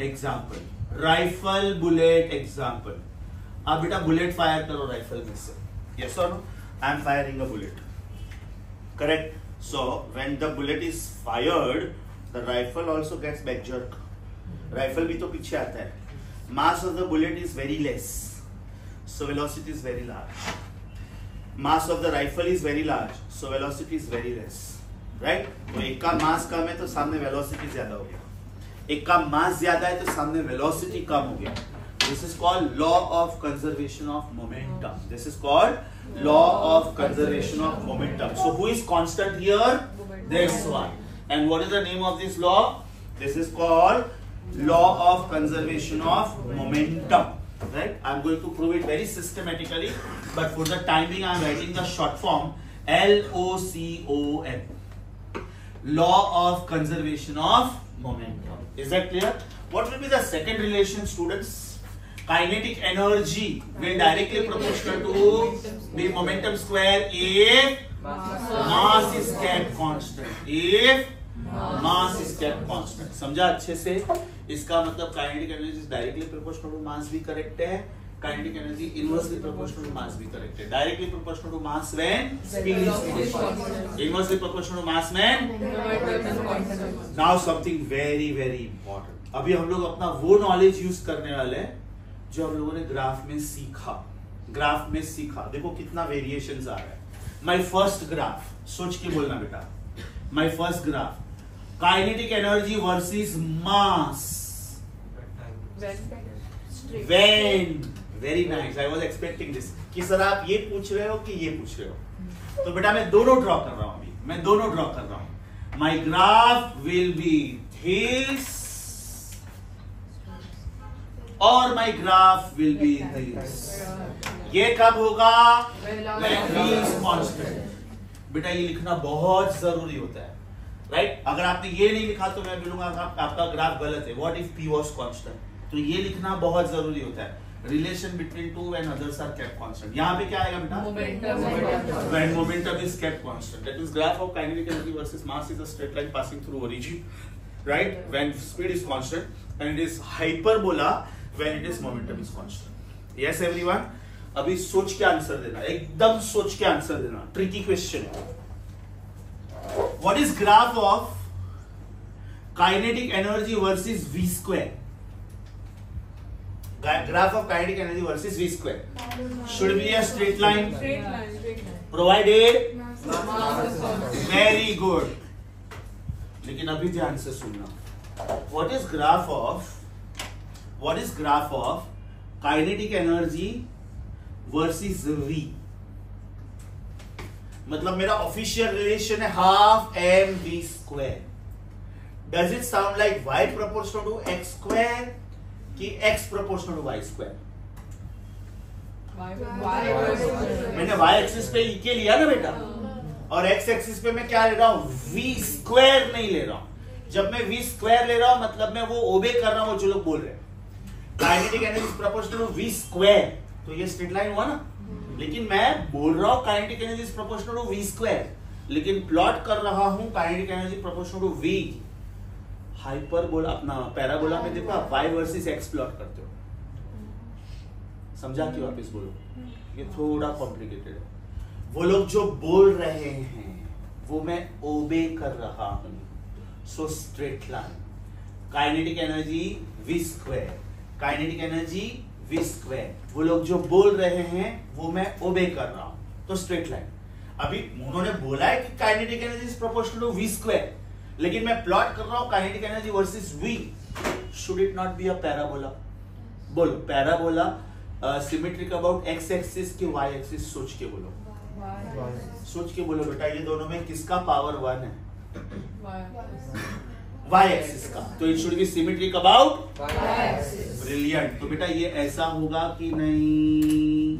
example. Rifle bullet example. आप बेटा बुलेट फायर करो राइफल में से. यस और no? I am firing a bullet, correct? So when the bullet is fired the rifle also gets back jerk. Rifle भी तो पीछे आता है. Mass of the bullet is very less, so velocity is very large. Mass of the rifle is very large, so velocity is very less, right. तो एक का मास कम है तो सामने वेलोसिटी ज्यादा हो गया, एक का मास ज्यादा है तो सामने वेलोसिटी कम हो गया। This is called law of conservation of momentum. This is called law of conservation of momentum. So who is constant here? This one. And what is the name of this law? This is called law of conservation of momentum, right? I'm going to prove it very systematically, but for the time being I'm writing the short form LOCOM, law of conservation of momentum. Is that clear? What will be the second relation, students? Kinetic energy will directly proportional to the momentum square if mass is kept constant. If mass is kept constant. समझा अच्छे से? इसका मतलब kinetic energy directly proportional to mass भी करेक्ट है, kinetic energy inversely proportional to mass भी करेक्ट है। Directly proportional to mass when speed is constant, inversely proportional to mass when. Now something very very important. अभी हम लोग अपना वो नॉलेज यूज करने वाले हैं जो हम लोगों ने ग्राफ में सीखा। ग्राफ में सीखा, देखो कितना वेरिएशंस आ रहा है। माय फर्स्ट ग्राफ, सोच के बोलना बेटा। My first graph, kinetic energy versus mass when. Very nice, I was expecting this कि सर आप ये पूछ रहे हो कि ये पूछ रहे हो। तो बेटा मैं दोनों ड्रॉ कर रहा हूं, अभी मैं दोनों ड्रॉ कर रहा हूं। My graph will be this और my graph will be this. ये कब होगा? When v is constant. बेटा ये लिखना बहुत जरूरी होता है, राइट? अगर आपने ये नहीं लिखा तो मैं बोलूंगा आपका ग्राफ गलत है। What if p was constant? तो ये लिखना बहुत जरूरी होता है। Relation between two and others are kept constant. यहां पे क्या आएगा बेटा? Momentum. When momentum is kept constant, that means graph of kinetic energy versus mass is a straight line passing through origin, right? When speed is constant and it is hyperbola when it is momentum is constant. Yes everyone? अभी सोच के आंसर देना, एकदम सोच के आंसर देना। Tricky question. What is graph of kinetic energy versus v square? Graph of kinetic energy versus v square should be a straight line provided. Very good. लेकिन अभी ध्यान से सुनना। What is graph of kinetic energy versus v? मतलब मेरा ऑफिशियल रिलेशन है half mv square. Does it sound like y proportional to x square कि x proportional to y square? मैंने y एक्सिस पे के लिया ना बेटा, और x एक्सिस पे मैं क्या ले रहा हूं? v स्क्वायर नहीं ले रहा हूं। जब मैं v स्क्वायर ले रहा हूं मतलब मैं वो ओबे कर रहा हूं जो लोग बोल रहे हैं। Kinetic energy proportional to v square, तो ये स्ट्रेट लाइन हुआ ना। लेकिन मैं बोल रहा हूं kinetic energy is proportional to v square, लेकिन प्लॉट कर रहा हूं kinetic energy proportional to v hyperbola. अपना पैराबोला में देखो आप y वर्सेस x प्लॉट करते हो। समझा? कि वापस बोलो, ये थोड़ा कॉम्प्लिकेटेड है। वो लोग जो बोल रहे हैं वो मैं ओबे कर रहा हूं। So straight line, kinetic energy v square, kinetic energy v square. वो लोग जो बोल रहे हैं वो मैं ओबे कर रहा हूं, तो स्ट्रेट लाइन। अभी उन्होंने बोला है कि kinetic energy is proportional to v square, लेकिन मैं प्लॉट कर रहा हूं kinetic energy versus v। Should it not be a parabola? बोलो parabola symmetric about x axis की y एक्सिस? सोच के बोलो, सोच के बोलो बेटा। ये दोनों में किसका पावर 1 है? y एक्सिस का। तो it should be symmetric about y axis. Brilliant. तो बेटा ये ऐसा होगा कि नहीं?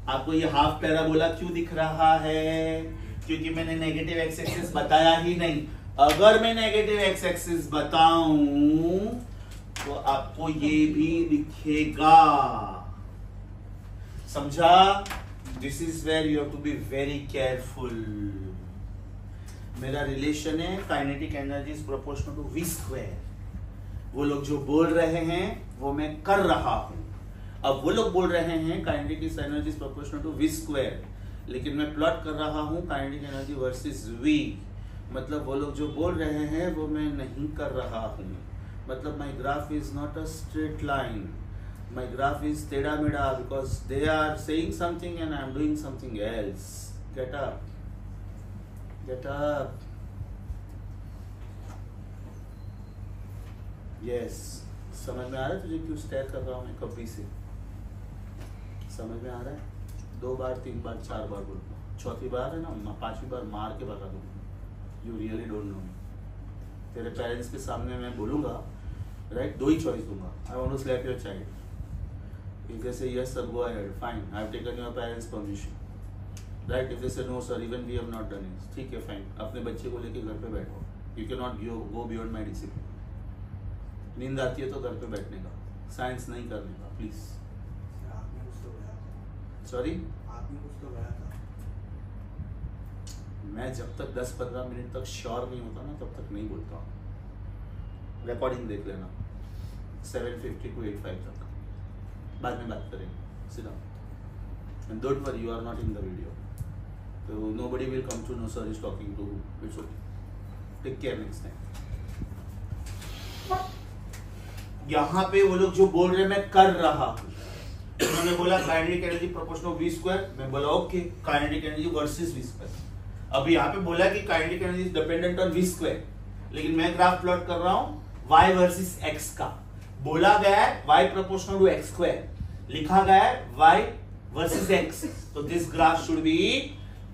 आपको ये हाफ पैराबोला क्यों दिख रहा है? क्योंकि मैंने नेगेटिव एक्स एक्सिस बताया ही नहीं। अगर मैं नेगेटिव एक्स एक्सिस बताऊं तो आपको ये भी दिखेगा। समझा? This is where you have to be very careful. मेरा रिलेशन है kinetic energy is proportional to v square. वो लोग जो बोल रहे हैं वो मैं कर रहा हूं। अब वो लोग बोल रहे हैं kinetic energy is proportional to v square, लेकिन मैं प्लॉट कर रहा हूं काइनेटिक एनर्जी वर्सेस v। मतलब वो लोग जो बोल रहे हैं वो मैं नहीं कर रहा हूं। मतलब my graph is not a straight line. My graph is teda meda because they are saying something and I am doing something else. Get up. Get up. Yes. समझ में आ रहा है तुझे क्यों स्टेयर कर रहा हूँ मैं कभी से? समझ में आ रहा है? 2 बार 3 बार 4 बार बोलूँगा, चौथी बार है ना 5वीं बार मार के भगा दूँगा. You really don't know me. तेरे पेरेंट्स के सामने मैं बोलूँगा, राइट, 2 ही चॉइस दूंगा. I want to slap your child. If they say yes sir, go ahead, fine. I have taken your parents' permission. Right? If they say no sir, even we have not done it. ठीक है, fine. अपने बच्चे को लेके घर पे बैठो. You cannot go beyond my discipline. नींद आती है तो घर पे बैठने का, साइंस नहीं करने का, प्लीज. सॉरी, मैं जब तक 10-15 मिनट तक श्योर नहीं होता ना तब तक नहीं बोलता हूँ. रिकॉर्डिंग देख लेना 7:50 to 8:05 तक, बाद में बात करेंगे. Sit down. And don't worry, you are not in the video. So nobody will come to know sir is talking to who. It's okay. Take care next time. यहाँ पे वो लोग जो बोल रहे मैं कर रहा हूँ. उन्होंने बोला kinetic energy proportional v square. मैं बोला okay, kinetic energy versus v square. अभी यहाँ पे बोला कि kinetic energy is dependent on v square, लेकिन मैं ग्राफ प्लॉट कर रहा हूँ y वर्सेस x का. बोला गया है y proportional to x square, लिखा गया है y वर्सेस x. तो this graph should be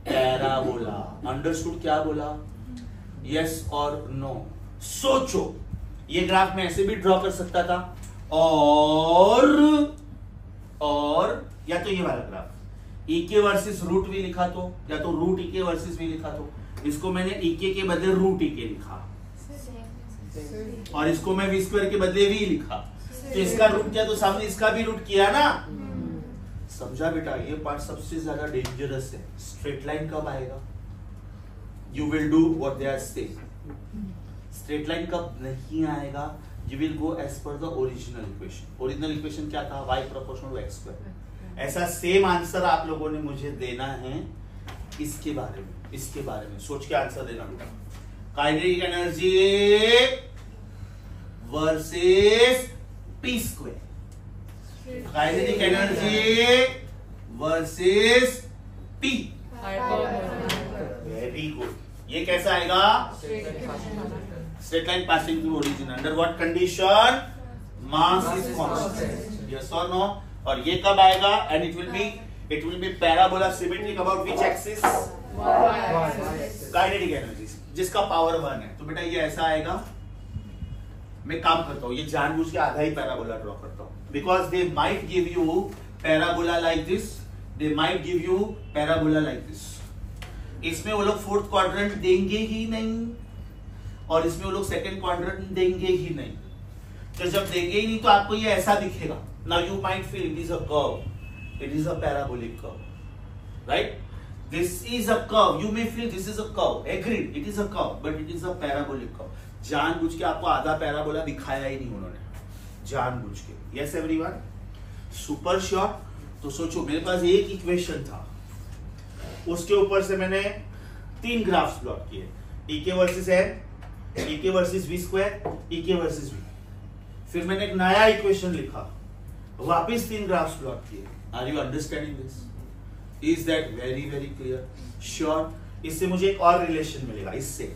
parabola. Understood? क्या बोला? यस और नो? सोचो, ये ग्राफ में ऐसे भी ड्रॉ कर सकता था, और या तो ये वाला ग्राफ e के वर्सेस रूट v लिखा तो, या तो रूट e के वर्सेस v लिखा तो. इसको मैंने e के बदले रूट e के लिखा, और इसको मैं v स्क्वायर के बदले v लिखा. तो इसका रूट किया तो सामने इसका भी रूट किया ना. समझा बेटा? ये पार्ट सबसे ज्यादा डेंजरस है. स्ट्रेट लाइन कब आएगा? You will do what they are saying. Straight line कब नहीं आएगा? You will go as per the original equation. Original equation क्या था? y proportional to x square. ऐसा सेम आंसर आप लोगों ने मुझे देना है इसके बारे में. इसके बारे में सोच के आंसर देना बेटा. Kinetic energy versus p square. Kinetic energy versus p. Very good. ये कैसा आएगा? Straight line passing through origin. Under what condition? Mass is constant. Yes or no? और ये कब आएगा? And it will be parabola symmetric about which axis? Kinetic energy, जिसका पावर 1 है. तो बेटा ये ऐसा आएगा. मैं काम करता हूँ, ये जानबूझ के आधा ही पैराबोला ड्रॉ करता हूँ. Because they might give you parabola like this. They might give you parabola like this. इसमें वो लोग फोर्थ क्वाड्रेंट देंगे ही नहीं, और इसमें वो लोग सेकंड क्वाड्रेंट देंगे ही नहीं. तो जब देंगे ही नहीं तो आपको ये ऐसा दिखेगा. Now you might feel it is a curve, it is a parabolic curve, right? This is a curve. You may feel this is a curve. Agreed, it is a curve, but it is a parabolic curve. जानबूझ के आपको आधा पैराबोला दिखाया ही नहीं उन्होंने, जानबूझ के. Yes everyone? Super sure? तो सोचो, मेरे पास एक इक्वेशन था, उसके ऊपर से मैंने 3 ग्राफ्स प्लॉट किए. e के वर्सेस n, e के वर्सेस v स्क्वायर, e के वर्सेस v. फिर मैंने एक नया इक्वेशन लिखा, वापस 3 ग्राफ्स प्लॉट किए. Are you understanding this? Is that very very clear? Sure? इससे मुझे एक और रिलेशन मिलेगा. इससे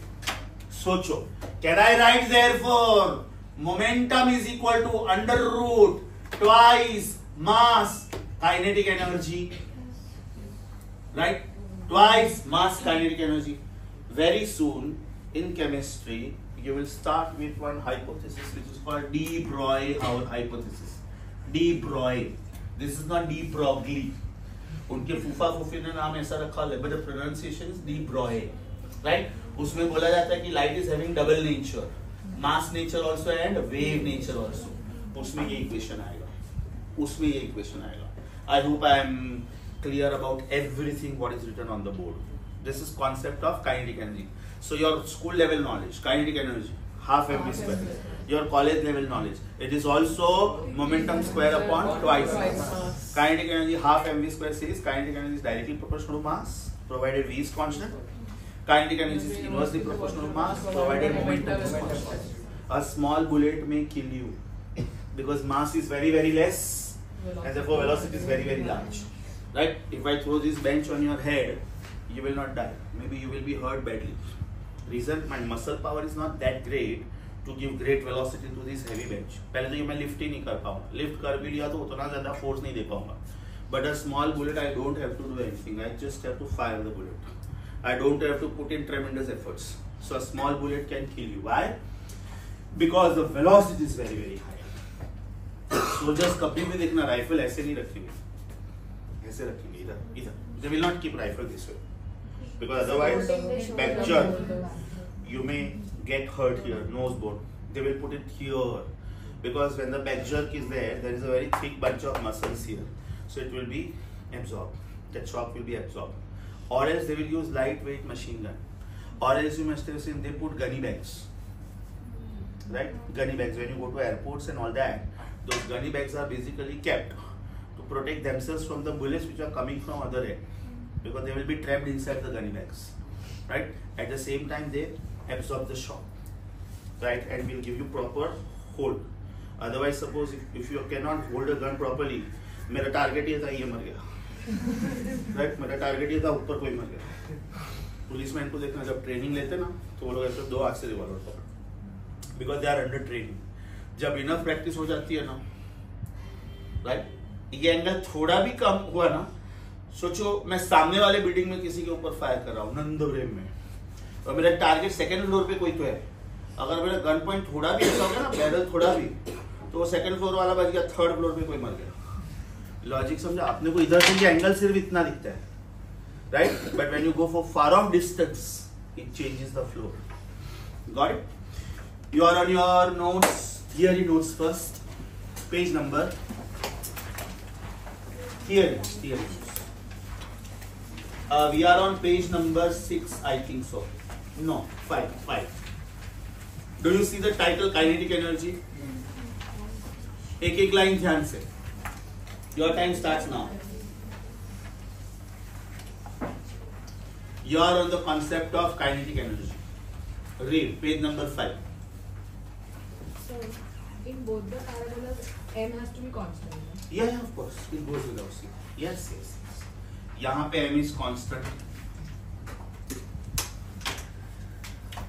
सोचो, can I write therefore momentum is equal to under root twice mass kinetic energy, right? Twice mass kinetic energy. Very soon in chemistry you will start with one hypothesis which is called de Broglie hypothesis. De Broglie. This is not de Broglie. उनके फूफा फूफी ने नाम ऐसा रखा है, but the pronunciation is de Broglie, right? उसमें बोला जाता है कि light is having double nature, mass nature also and wave nature also. उसमें ये equation आएगा, उसमें ये equation आएगा. I hope I am clear about everything what is written on the board. This is concept of kinetic energy. So your school level knowledge, kinetic energy, half mv square. Your college level knowledge, it is also momentum square upon twice mass. Kinetic energy half mv square says kinetic energy is directly proportional to mass provided v is constant. Kinetic energy is inversely proportional to mass provided momentum is constant. A small bullet may kill you because mass is very very less and therefore velocity is very very large, right? If I throw this bench on your head, you will not die. Maybe you will be hurt badly. Reason, my muscle power is not that great to give great velocity to this heavy bench. पहले तो ये मैं lift ही नहीं कर पाऊँगा. Lift कर भी लिया तो उतना ज़्यादा force नहीं दे पाऊँगा. But a small bullet, I don't have to do anything. I just have to fire the bullet. I don't have to put in tremendous efforts. So a small bullet can kill you. Why? Because the velocity is very very high. Soldiers कभी भी देखना rifle ऐसे नहीं रखेंगे. ऐसे रखेंगे इधर इधर. They will not keep rifle this way. Because otherwise, back jerk, you may get hurt here, nose bone. They will put it here. Because when the back jerk is there, there is a very thick bunch of muscles here. So it will be absorbed. That shock will be absorbed. Or else they will use lightweight machine gun. Or else you must have seen they put gunny bags. Right? Gunny bags. When you go to airports and all that, those gunny bags are basically kept to protect themselves from the bullets which are coming from other end. Because they will be trapped inside the gunny bags. Right? At the same time they absorb the shock. Right? And will give you proper hold. Otherwise, suppose if you cannot hold a gun properly, मेरा टारगेट ये था ये मर गया, राइट? मेरा टारगेट ये था ऊपर कोई मर गया. पुलिसमैन को देखना जब ट्रेनिंग लेते ना तो वो लोग ऐसे दो हाथ से रिवॉल्वर पकड़ते, because they are under training. जब इनफ प्रैक्टिस हो जाती है ना, राइट, ये एंगल थोड़ा भी कम हुआ ना, सोचो मैं सामने वाले बिल्डिंग में किसी के ऊपर फायर कर रहा हूँ नंदोरेम में, और मेरा टारगेट सेकंड फ्लोर पे कोई तो है. अगर मेरा गन पॉइंट थोड़ा भी ऐसा हो गया ना, बैरल थोड़ा भी, तो वो सेकंड फ्लोर वाला बच गया, थर्ड फ्लोर पे कोई मर गया. लॉजिक समझा? अपने को इधर से एंगल सिर्फ इतना दिखता है, right? But when you go for far off distance it changes the floor. Got it? You are on your notes, theory notes first, page number theory. We are on page number 6, I think so. No, 5. Do you see the title kinetic energy? एक लाइन ध्यान से. Your time starts now. You are on the concept of kinetic energy. Read page number 5. So, in both the parabolas, m has to be constant. Right? Yeah, of course. It goes without saying. Yes. यहाँ पे m is constant.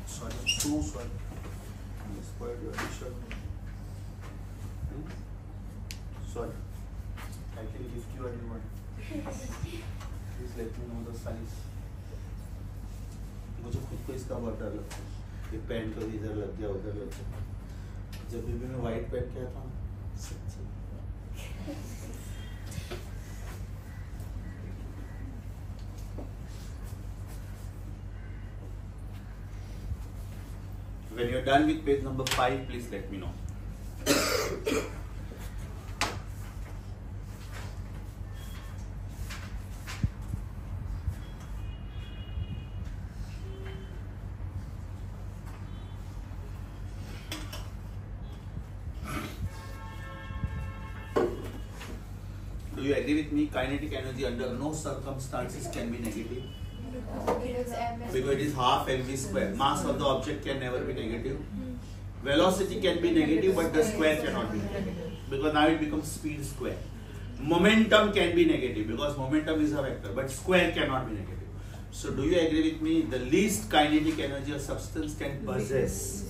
Sorry. I spoiled your t-shirt. Sorry. I can gift you a new one. Please let me know the size. मुझे खुद को इसका बहुत डर लगता है. ये पैंट कभी इधर लग गया उधर लग गया. जब भी मैं व्हाइट पैंट किया था, when you're done with page number 5, please let me know. Do you agree with me? Kinetic energy under no circumstances can be negative. Because it is half mv square. Mass of the object can never be negative. Velocity can be negative, but the square cannot be negative. Because now it becomes speed square. Momentum can be negative because momentum is a vector, but square cannot be negative. So do you agree with me? The least kinetic energy a substance can possess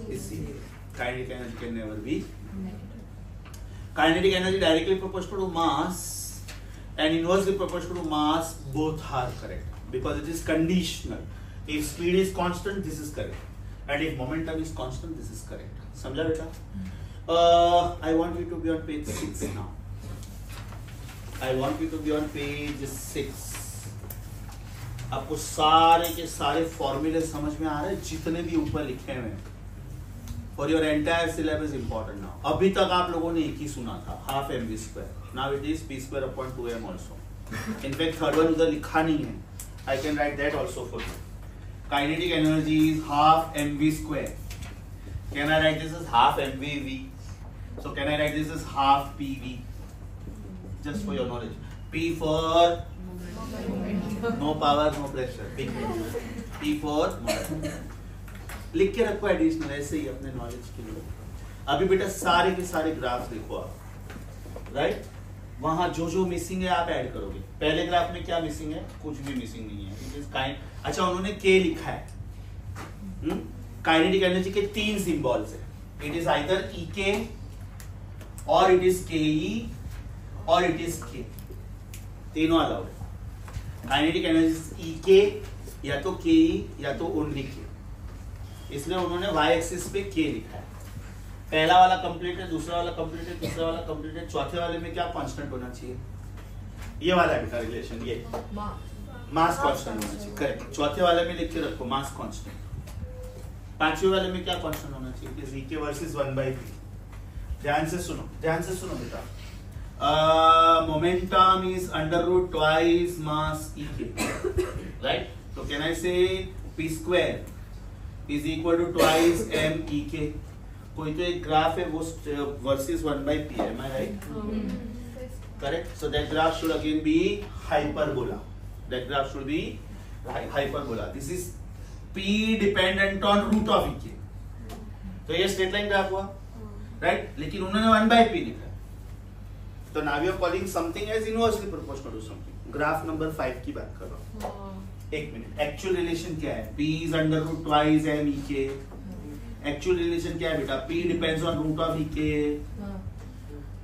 is zero. Kinetic energy can never be negative. Kinetic energy directly proportional to mass and inversely proportional to mass, both are correct. Because it is conditional. If speed is constant, this is correct. And if momentum is constant, this is correct. समझा बेटा? I want you to be on page 6 now. I want you to be on page 6. आपको सारे के सारे फॉर्मूले समझ में आ रहे हैं जितने भी ऊपर लिखे हुए हैं. For your entire syllabus important now. अभी तक आप लोगों ने एक ही सुना था, half mv square. Now it is p square upon 2m also. In fact, third one उधर लिखा नहीं है. I can write that also for you. Kinetic energy is half mv square. Can I write this as half mvv? So can I write this as half pv? Just for your knowledge. P for no power, no pressure. P for moment. लिख के रखो एडिशनल ऐसे ही अपने नॉलेज के लिए. अभी बेटा सारे के सारे ग्राफ्स लिखो आप, राइट? वहां जो मिसिंग है आप ऐड करोगे। पहले ग्राफ में क्या मिसिंग है? कुछ भी मिसिंग नहीं है। इट इज काइंड, अच्छा उन्होंने के लिखा है। काइनेटिक एनर्जी के 3 सिंबल्स है। इट इज आइदर Ek और इट इज Ke और इट इज K, तीनों अलाउड है। काइनेटिक एनर्जी Ek या तो Ke या तो ओनली K, इसलिए उन्होंने y एक्सिस पे K लिखा है। पहला वाला कंप्लीट है, दूसरा वाला कंप्लीट है, तीसरा वाला कंप्लीट है, चौथे वाले में क्या कांस्टेंट होना चाहिए? ये वाला बेटा रिलेशन, ये मास कांस्टेंट होना चाहिए। करेक्ट, चौथे वाले में लिख के रखो मास कांस्टेंट। पांचवें वाले में क्या कांस्टेंट होना चाहिए? It is Ek versus 1/p। ध्यान से सुनो बेटा। Momentum is under root twice mass Ek, right? तो can I say p² is equal to twice m Ek। कोई तो एक ग्राफ है वो वर्सेस 1/p है, am I right? Correct. So that graph should again be hyperbola. That graph should be hyperbola. This is p dependent on root of Ek. तो ये स्ट्रेट लाइन ग्राफ हुआ, राइट? लेकिन उन्होंने 1/p लिखा। तो now we are calling something as inversely proportional to something. Graph number 5 की बात कर रहा हूँ। एक मिनट, एक्चुअल रिलेशन क्या है? p is under root twice m Ek। Actual relation क्या है बेटा? p depends on root of Ek।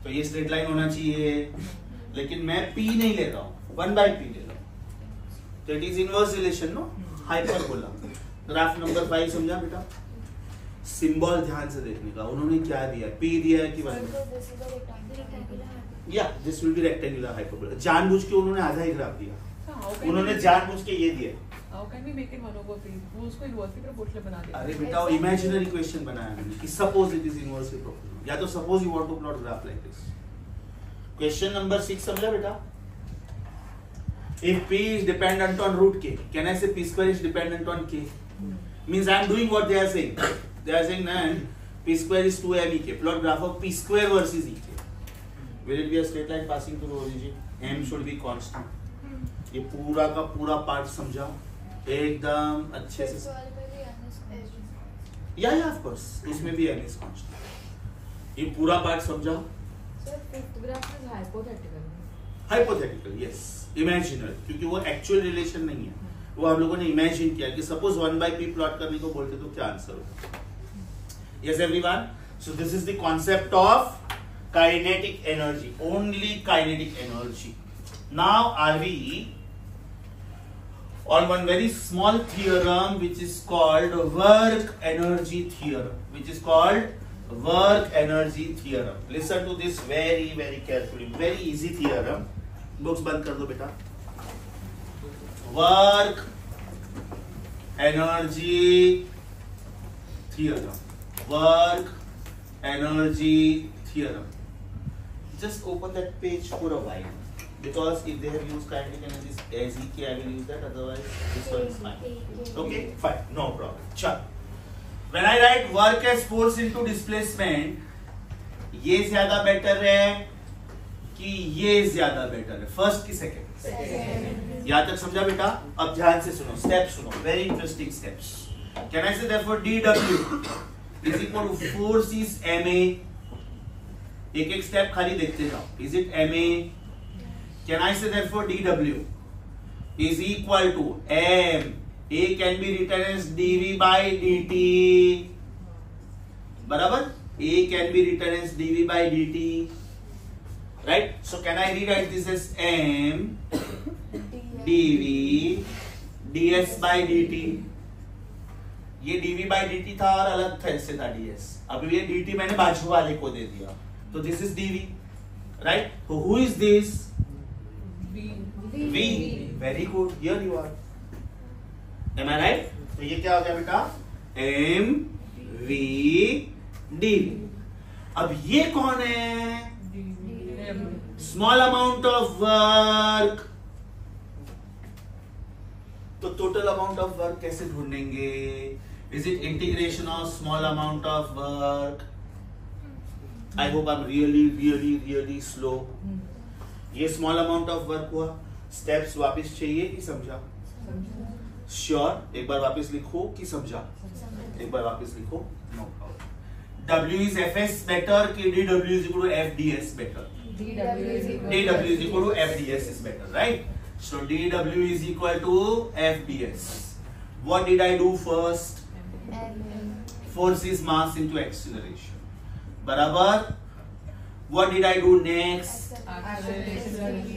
तो ये स्ट्रेट लाइन होना चाहिए, लेकिन मैं p नहीं ले रहा हूँ, 1/p ले रहा हूँ। तो it is inverse relation, no? Hyperbola. Graph number 5 समझा बेटा? सिंबल ध्यान से देखने का, उन्होंने क्या दिया? p दिया है कि 1? या this will be rectangular hyperbola. जानबूझ के उन्होंने आधा ही ग्राफ दिया, उन्होंने जानबूझ के ये दिया। How can we make it 1/p? वो उसको इनवर्सली प्रोपोर्शनल बना दिया। अरे बेटा वो इमेजिनरी इक्वेशन बनाया मैंने कि suppose it is inversely proportional, या तो suppose you want to plot graph like this. Question number 6 समझा बेटा? If p is dependent on root k, can I say p² is dependent on k? Means I am doing what they are saying. They are saying that p² is 2m Ek. Plot graph of p² versus Ek. Will it be a straight line passing through origin? M should be constant. ये पूरा का पूरा पार्ट समझा एकदम अच्छे से। या ऑफ कोर्स उसमें भी n is constant। ये पूरा पार्ट समझा? Sir fifth graph is hypothetical. Hypothetical, yes, imaginary, क्योंकि वो एक्चुअल रिलेशन नहीं है। वो हम लोगों ने इमेजिन किया कि सपोज 1/p प्लॉट करने को बोलते तो क्या आंसर होगा। Yes everyone, so this is the concept of kinetic energy, only kinetic energy. Now are we on one very small theorem which is called work energy theorem, which is called work energy theorem. Listen to this very very carefully, very easy theorem. Books बंद कर दो बेटा। work energy theorem, work energy theorem. Just open that page for a while, because if they have used kinetic energy as Ek, I will use that, otherwise this one is fine. Okay, fine, no problem. Chal, when I write work as force into displacement, ये ज्यादा बेटर है कि ये ज्यादा बेटर है? फर्स्ट की सेकंड? यहाँ तक समझा बेटा? अब ध्यान से सुनो, स्टेप सुनो, very interesting steps. Can I say therefore dW is equal to force is ma? एक एक स्टेप खाली देखते जाओ। Is it ma? Can I say therefore dW is equal to m? A can be written as dV by dt, बराबर? A can be written as dV by dt, right? So can I rewrite this as m dV ds by dt? ये dV by dt था और अलग था, इससे था ds। अब ये dt मैंने बाजू वाले को दे दिया, तो this is dV, right? So who is this? V. Very good. Here you are. Am I right? तो ये क्या हो गया बेटा? M V D। अब ये कौन है? Small amount of work. तो टोटल अमाउंट ऑफ वर्क कैसे ढूंढेंगे? Is it integration of small amount of work? I hope I am really slow. ये स्मॉल अमाउंट ऑफ वर्क हुआ। स्टेप्स वापस चाहिए कि समझा? श्योर? एक बार वापस लिखो कि समझा? एक बार वापस लिखो। No problem. W is Fs better कि DW is equal to FDS better? dW is equal to FDS is better, right? So dW is equal to FDS. What did I do first? Force is mass into acceleration. बराबर. What did I do next?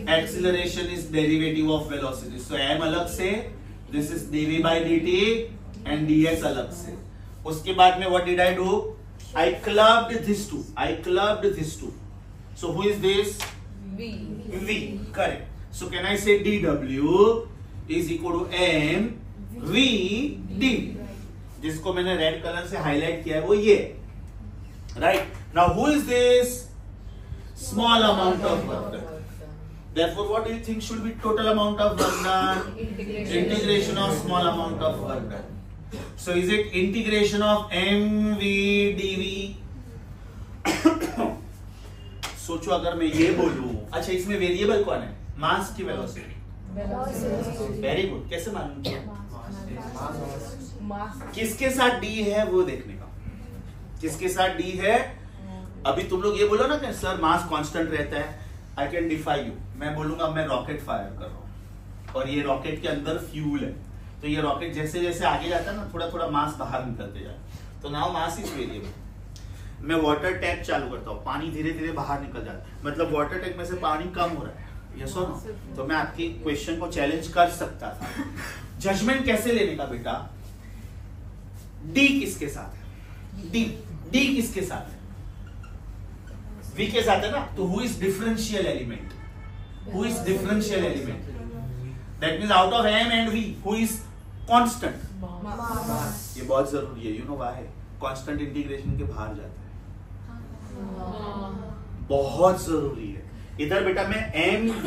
Acceleration is derivative of velocity. So m अलग से, this is dv by dt and ds अलग से. उसके बाद में what did I do? I clubbed these two. So who is this? V. Correct. So can I say dw is equal to m v d? जिसको मैंने रेड कलर से हाईलाइट किया है वो ये. Right. Now who is this? Small amount of work done. Therefore, what do you think should be total amount of work done? Integration of small amount of work done. So is it integration of mv dv? सोचो अगर मैं ये बोलूं, अच्छा इसमें वेरिएबल कौन है? मास की वेलोसिटी. Very good. कैसे मालूम किया? किसके साथ डी है वो देखने का. किसके साथ डी है? अभी तुम लोग ये बोलो ना कि सर मास कांस्टेंट रहता है. I can defy you. मैं बोलूंगा मैं रॉकेट फायर कर रहा हूं और ये रॉकेट के अंदर फ्यूल है, तो ये रॉकेट जैसे जैसे आगे जाता है ना थोड़ा थोड़ा मास बाहर निकलते जाए, तो नाउ मास इज वेरिएबल. मैं वाटर टैप चालू करता हूँ, पानी धीरे धीरे बाहर निकल जाता है, मतलब वाटर टैप में से पानी कम हो रहा है. यस और नो? तो मैं आपकी क्वेश्चन को चैलेंज कर सकता था. जजमेंट कैसे लेने का बेटा? डी किसके साथ है? डी किसके साथ है? V के साथ है ना. तो who is differential element? Who is differential element? That means out of m and v, who is constant? मास. ये बहुत जरूरी है. You know why? Constant integration के बाहर जाता है. बहुत जरूरी है. इधर बेटा मैं mv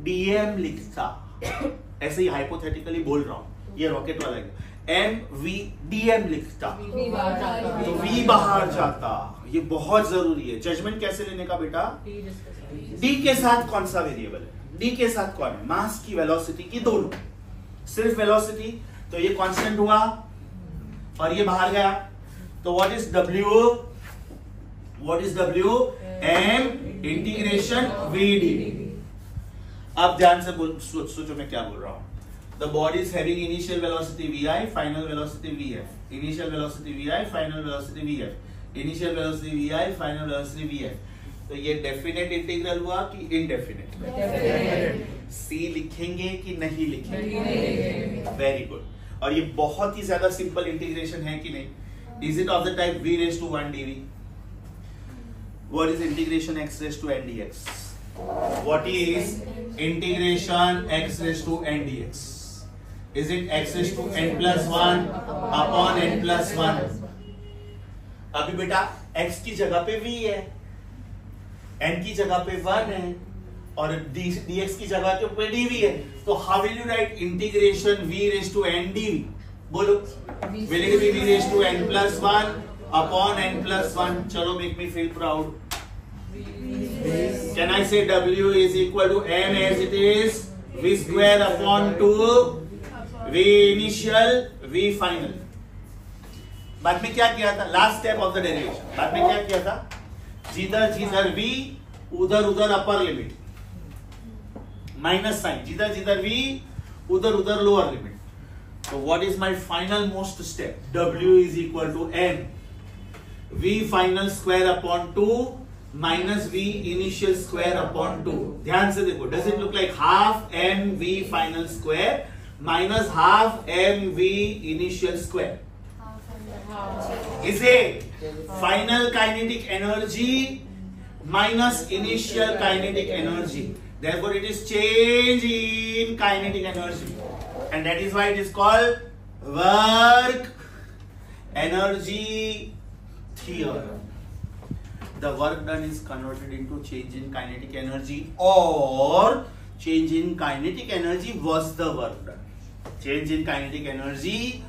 dm लिखता, ऐसे ही हाइपोथेटिकली बोल रहा हूँ, ये रॉकेट वाला है. mv dm लिखता तो v बाहर जाता. ये बहुत जरूरी है. जजमेंट कैसे लेने का बेटा? डी के साथ कौन सा वेरिएबल है? डी के साथ कौन है? मास की वेलोसिटी की दोनों. सिर्फ वेलोसिटी तो ये कांस्टेंट हुआ और ये बाहर गया, तो what is W? m integration v dt. अब ध्यान से सोचो मैं क्या बोल रहा हूं. The body is having initial velocity vi, final velocity vf. Initial velocity vi, final velocity vf. Initial velocity vi, final velocity vf. तो ये डेफिनेट इंटीग्रल हुआ कि इनडेफिनेट? सी लिखेंगे कि नहीं लिखेंगे? Very good. और ये बहुत ही ज्यादा सिंपल इंटीग्रेशन है कि नहीं? Is it of the type v raised to 1 dv? What is integration x raised to n dx? What is integration x raised to n dx? Is it x raised to n plus 1 upon n plus 1? अभी बेटा x की जगह पे v है, n की जगह पे 1 है और dx की जगह के ऊपर dv है. तो how will you write integration v raised to n dv? बोलो. Will it be v raised to n plus 1 upon n plus 1? चलो make me feel proud. Can I say W is equal to m as it is? V square upon 2 V initial V final. बाद में क्या किया था? Last step of the derivation. बाद में क्या किया था? जिधर V उधर अपर लिमिट, माइनस साइन. जिधर V उधर लोअर लिमिट. तो what is my final most step? W is equal to m V final square upon 2 minus V initial square upon 2. ध्यान से देखो. Does it look like half m V final square minus half m V initial square? Is it final kinetic energy minus initial kinetic energy? Therefore, it is change in kinetic energy, and that is why it is called work energy theorem. The work done is converted into change in kinetic energy, or change in kinetic energy was the work done. Change in kinetic energy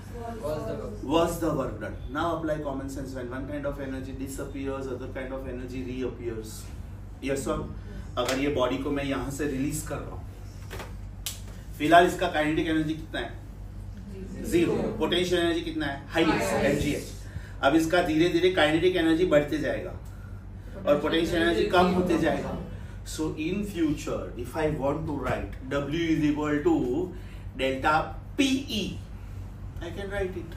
was the work done. Now apply common sense. When one kind of energy disappears, other kind of energy reappears. Yes or? अगर ये बॉडी को मैं यहां से रिलीज कर रहा हूं, फिलहाल इसका काइनेटिक एनर्जी कितना है? 0. पोटेंशियल एनर्जी कितना है? Highest mgh. अब इसका धीरे धीरे काइनेटिक एनर्जी बढ़ते जाएगा और पोटेंशियल एनर्जी कम होते जाएगा. So in future, if I want to write W is equal to delta PE, I can write it.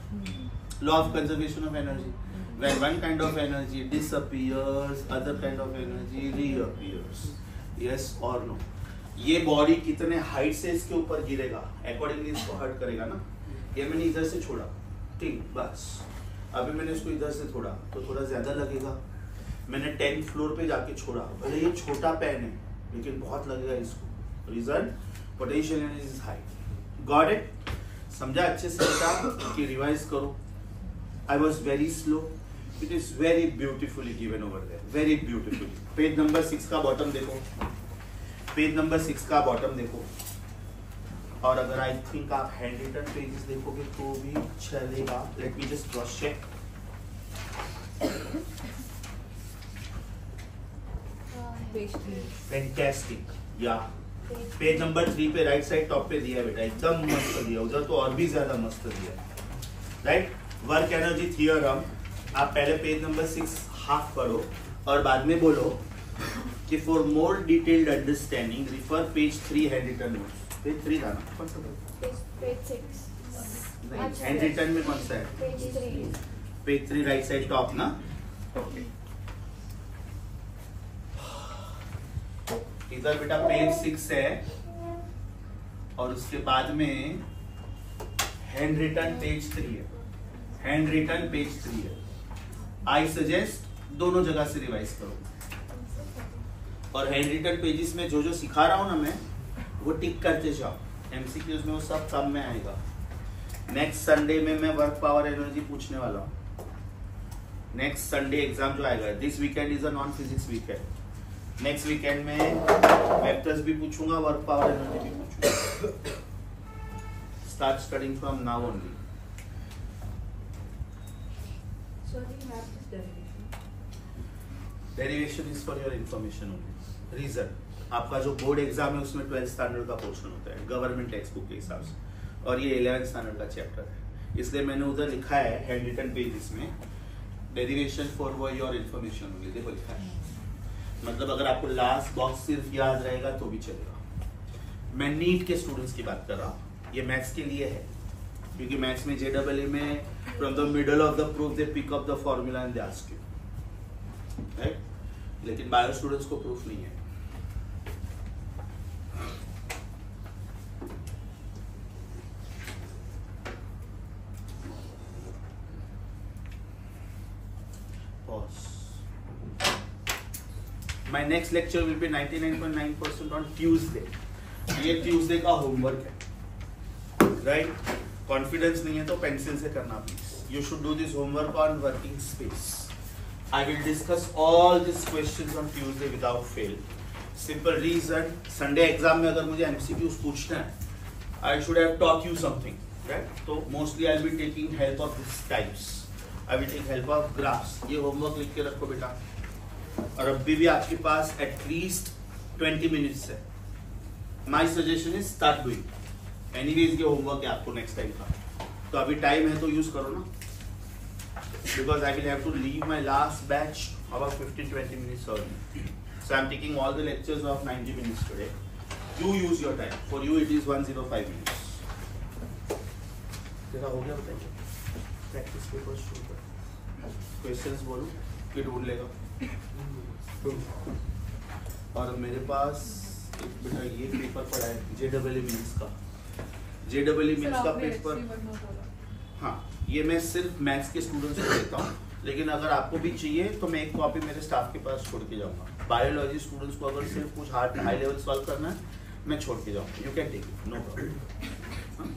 Law of conservation of energy. When one kind of energy disappears, other kind of energy reappears. Yes or no? ये बॉडी कितने हाइट से इसके ऊपर गिरेगा, अकॉर्डिंगली इसको हर्ट करेगा ना. ये मैंने इधर से छोड़ा, ठीक, बस. अभी मैंने इसको इधर से छोड़ा तो थोड़ा ज्यादा लगेगा. मैंने 10th फ्लोर पे जाके छोड़ा, भले ये छोटा पेन है लेकिन बहुत लगेगा इसको. Reason, potential energy is high. Got it? समझा अच्छे से बेटा कि रिवाइज करो. I was very slow. It is very beautifully given over there, very beautifully. Page number 6 का बॉटम देखो, पेज नंबर 6 का बॉटम देखो. और अगर आई थिंक आप हैंड रिटन पेजेस देखोगे तो भी चलेगा. Let me just cross check. Page 3. Fantastic. या पेज नंबर 3 पे राइट साइड टॉप पे दिया है बेटा, एकदम मस्त दिया. उधर तो और भी ज्यादा मस्त दिया है. Right, work energy theorem. आप पहले पेज नंबर 6 हाफ पढ़ो और बाद में बोलो कि for more detailed understanding refer page 3 hand written notes. Page 3 था ना, कौन सा था? पेज 6. नहीं, हैंड रिटन में कौन सा है? Page 3. Page 3 right side top ना. ओके, इधर बेटा पेज 6 है और उसके बाद में हैंड रिटन पेज 3 है. हैंड रिटन पेज 3 है. आई सजेस्ट दोनों जगह से रिवाइज करो. और हैंड रिटन पेजेस में जो जो सिखा रहा हूं ना मैं, वो टिक करते जाओ. एमसीक्यूज में वो सब काम में आएगा. नेक्स्ट संडे में मैं वर्क पावर एनर्जी पूछने वाला हूँ. नेक्स्ट संडे एग्जाम जो आएगा, this weekend is a non physics weekend. Next weekend में वेक्टर्स भी पूछूंगा, वर्क पावर एनर्जी भी पूछूंगा. Start studying from now only. So I think you have this derivation. Derivation is for your information only. Reason, आपका जो बोर्ड एग्जाम है उसमें 12th स्टैंडर्ड का पोर्शन होता है गवर्नमेंट टेक्स्ट बुक के हिसाब से, और ये 11th स्टैंडर्ड का चैप्टर है. इसलिए मैंने उधर लिखा है हैंड रिटन पेजेस में derivation for your information only. देखो लिखा है. मतलब अगर आपको लास्ट बॉक्स सिर्फ याद रहेगा तो भी चलेगा. मैं नीट के स्टूडेंट्स की बात कर रहा हूँ, ये मैथ्स के लिए है, क्योंकि मैथ्स में JEE में from the middle of the proof they pick up the formula and they ask you, right. लेकिन बायो स्टूडेंट्स को प्रूफ नहीं है. My next lecture will be 99.9% on Tuesday. ये ट्यूसडे का होमवर्क है, राइट. कॉन्फिडेंस नहीं है तो पेंसिल से करना please. You should do this homework on working space. I will discuss all this questions on Tuesday without fail. Simple reason, Sunday exam में अगर मुझे एमसीक्यूज पूछना है, I should have taught you something, right. तो mostly I will be taking help of this types. I will take help of graphs. ये होमवर्क लिख के रखो बेटा. और अभी भी आपके पास एटलीस्ट 20 मिनट्स है. My suggestion is start doing. Anyways ये होमवर्क है आपको नेक्स्ट टाइम का, तो अभी टाइम है तो यूज करो ना, because I will have to leave my last batch about 15-20 minutes early. So I am taking all the lectures of 90 minutes today. You use your time. For you it is 105 minutes. तेरा हो गया बताइए. प्रैक्टिस पेपर शुरू कर. क्वेश्चंस बोलो कि ढूंढ लेगा. और मेरे पास एक बेटा ये पेपर पड़ा है JEE मीन्स का. JEE मीन्स का पेपर. हाँ, ये मैं सिर्फ मैथ्स के स्टूडेंट्स को देता हूँ, लेकिन अगर आपको भी चाहिए तो मैं एक कॉपी मेरे स्टाफ के पास छोड़ के जाऊंगा. बायोलॉजी स्टूडेंट्स को अगर सिर्फ कुछ हाई लेवल सॉल्व करना है, मैं छोड़ के जाऊंगा. You can take it, no problem.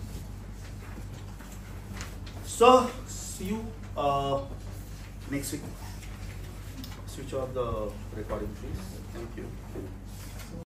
So see you next week. Switch off the recording, please. Thank you.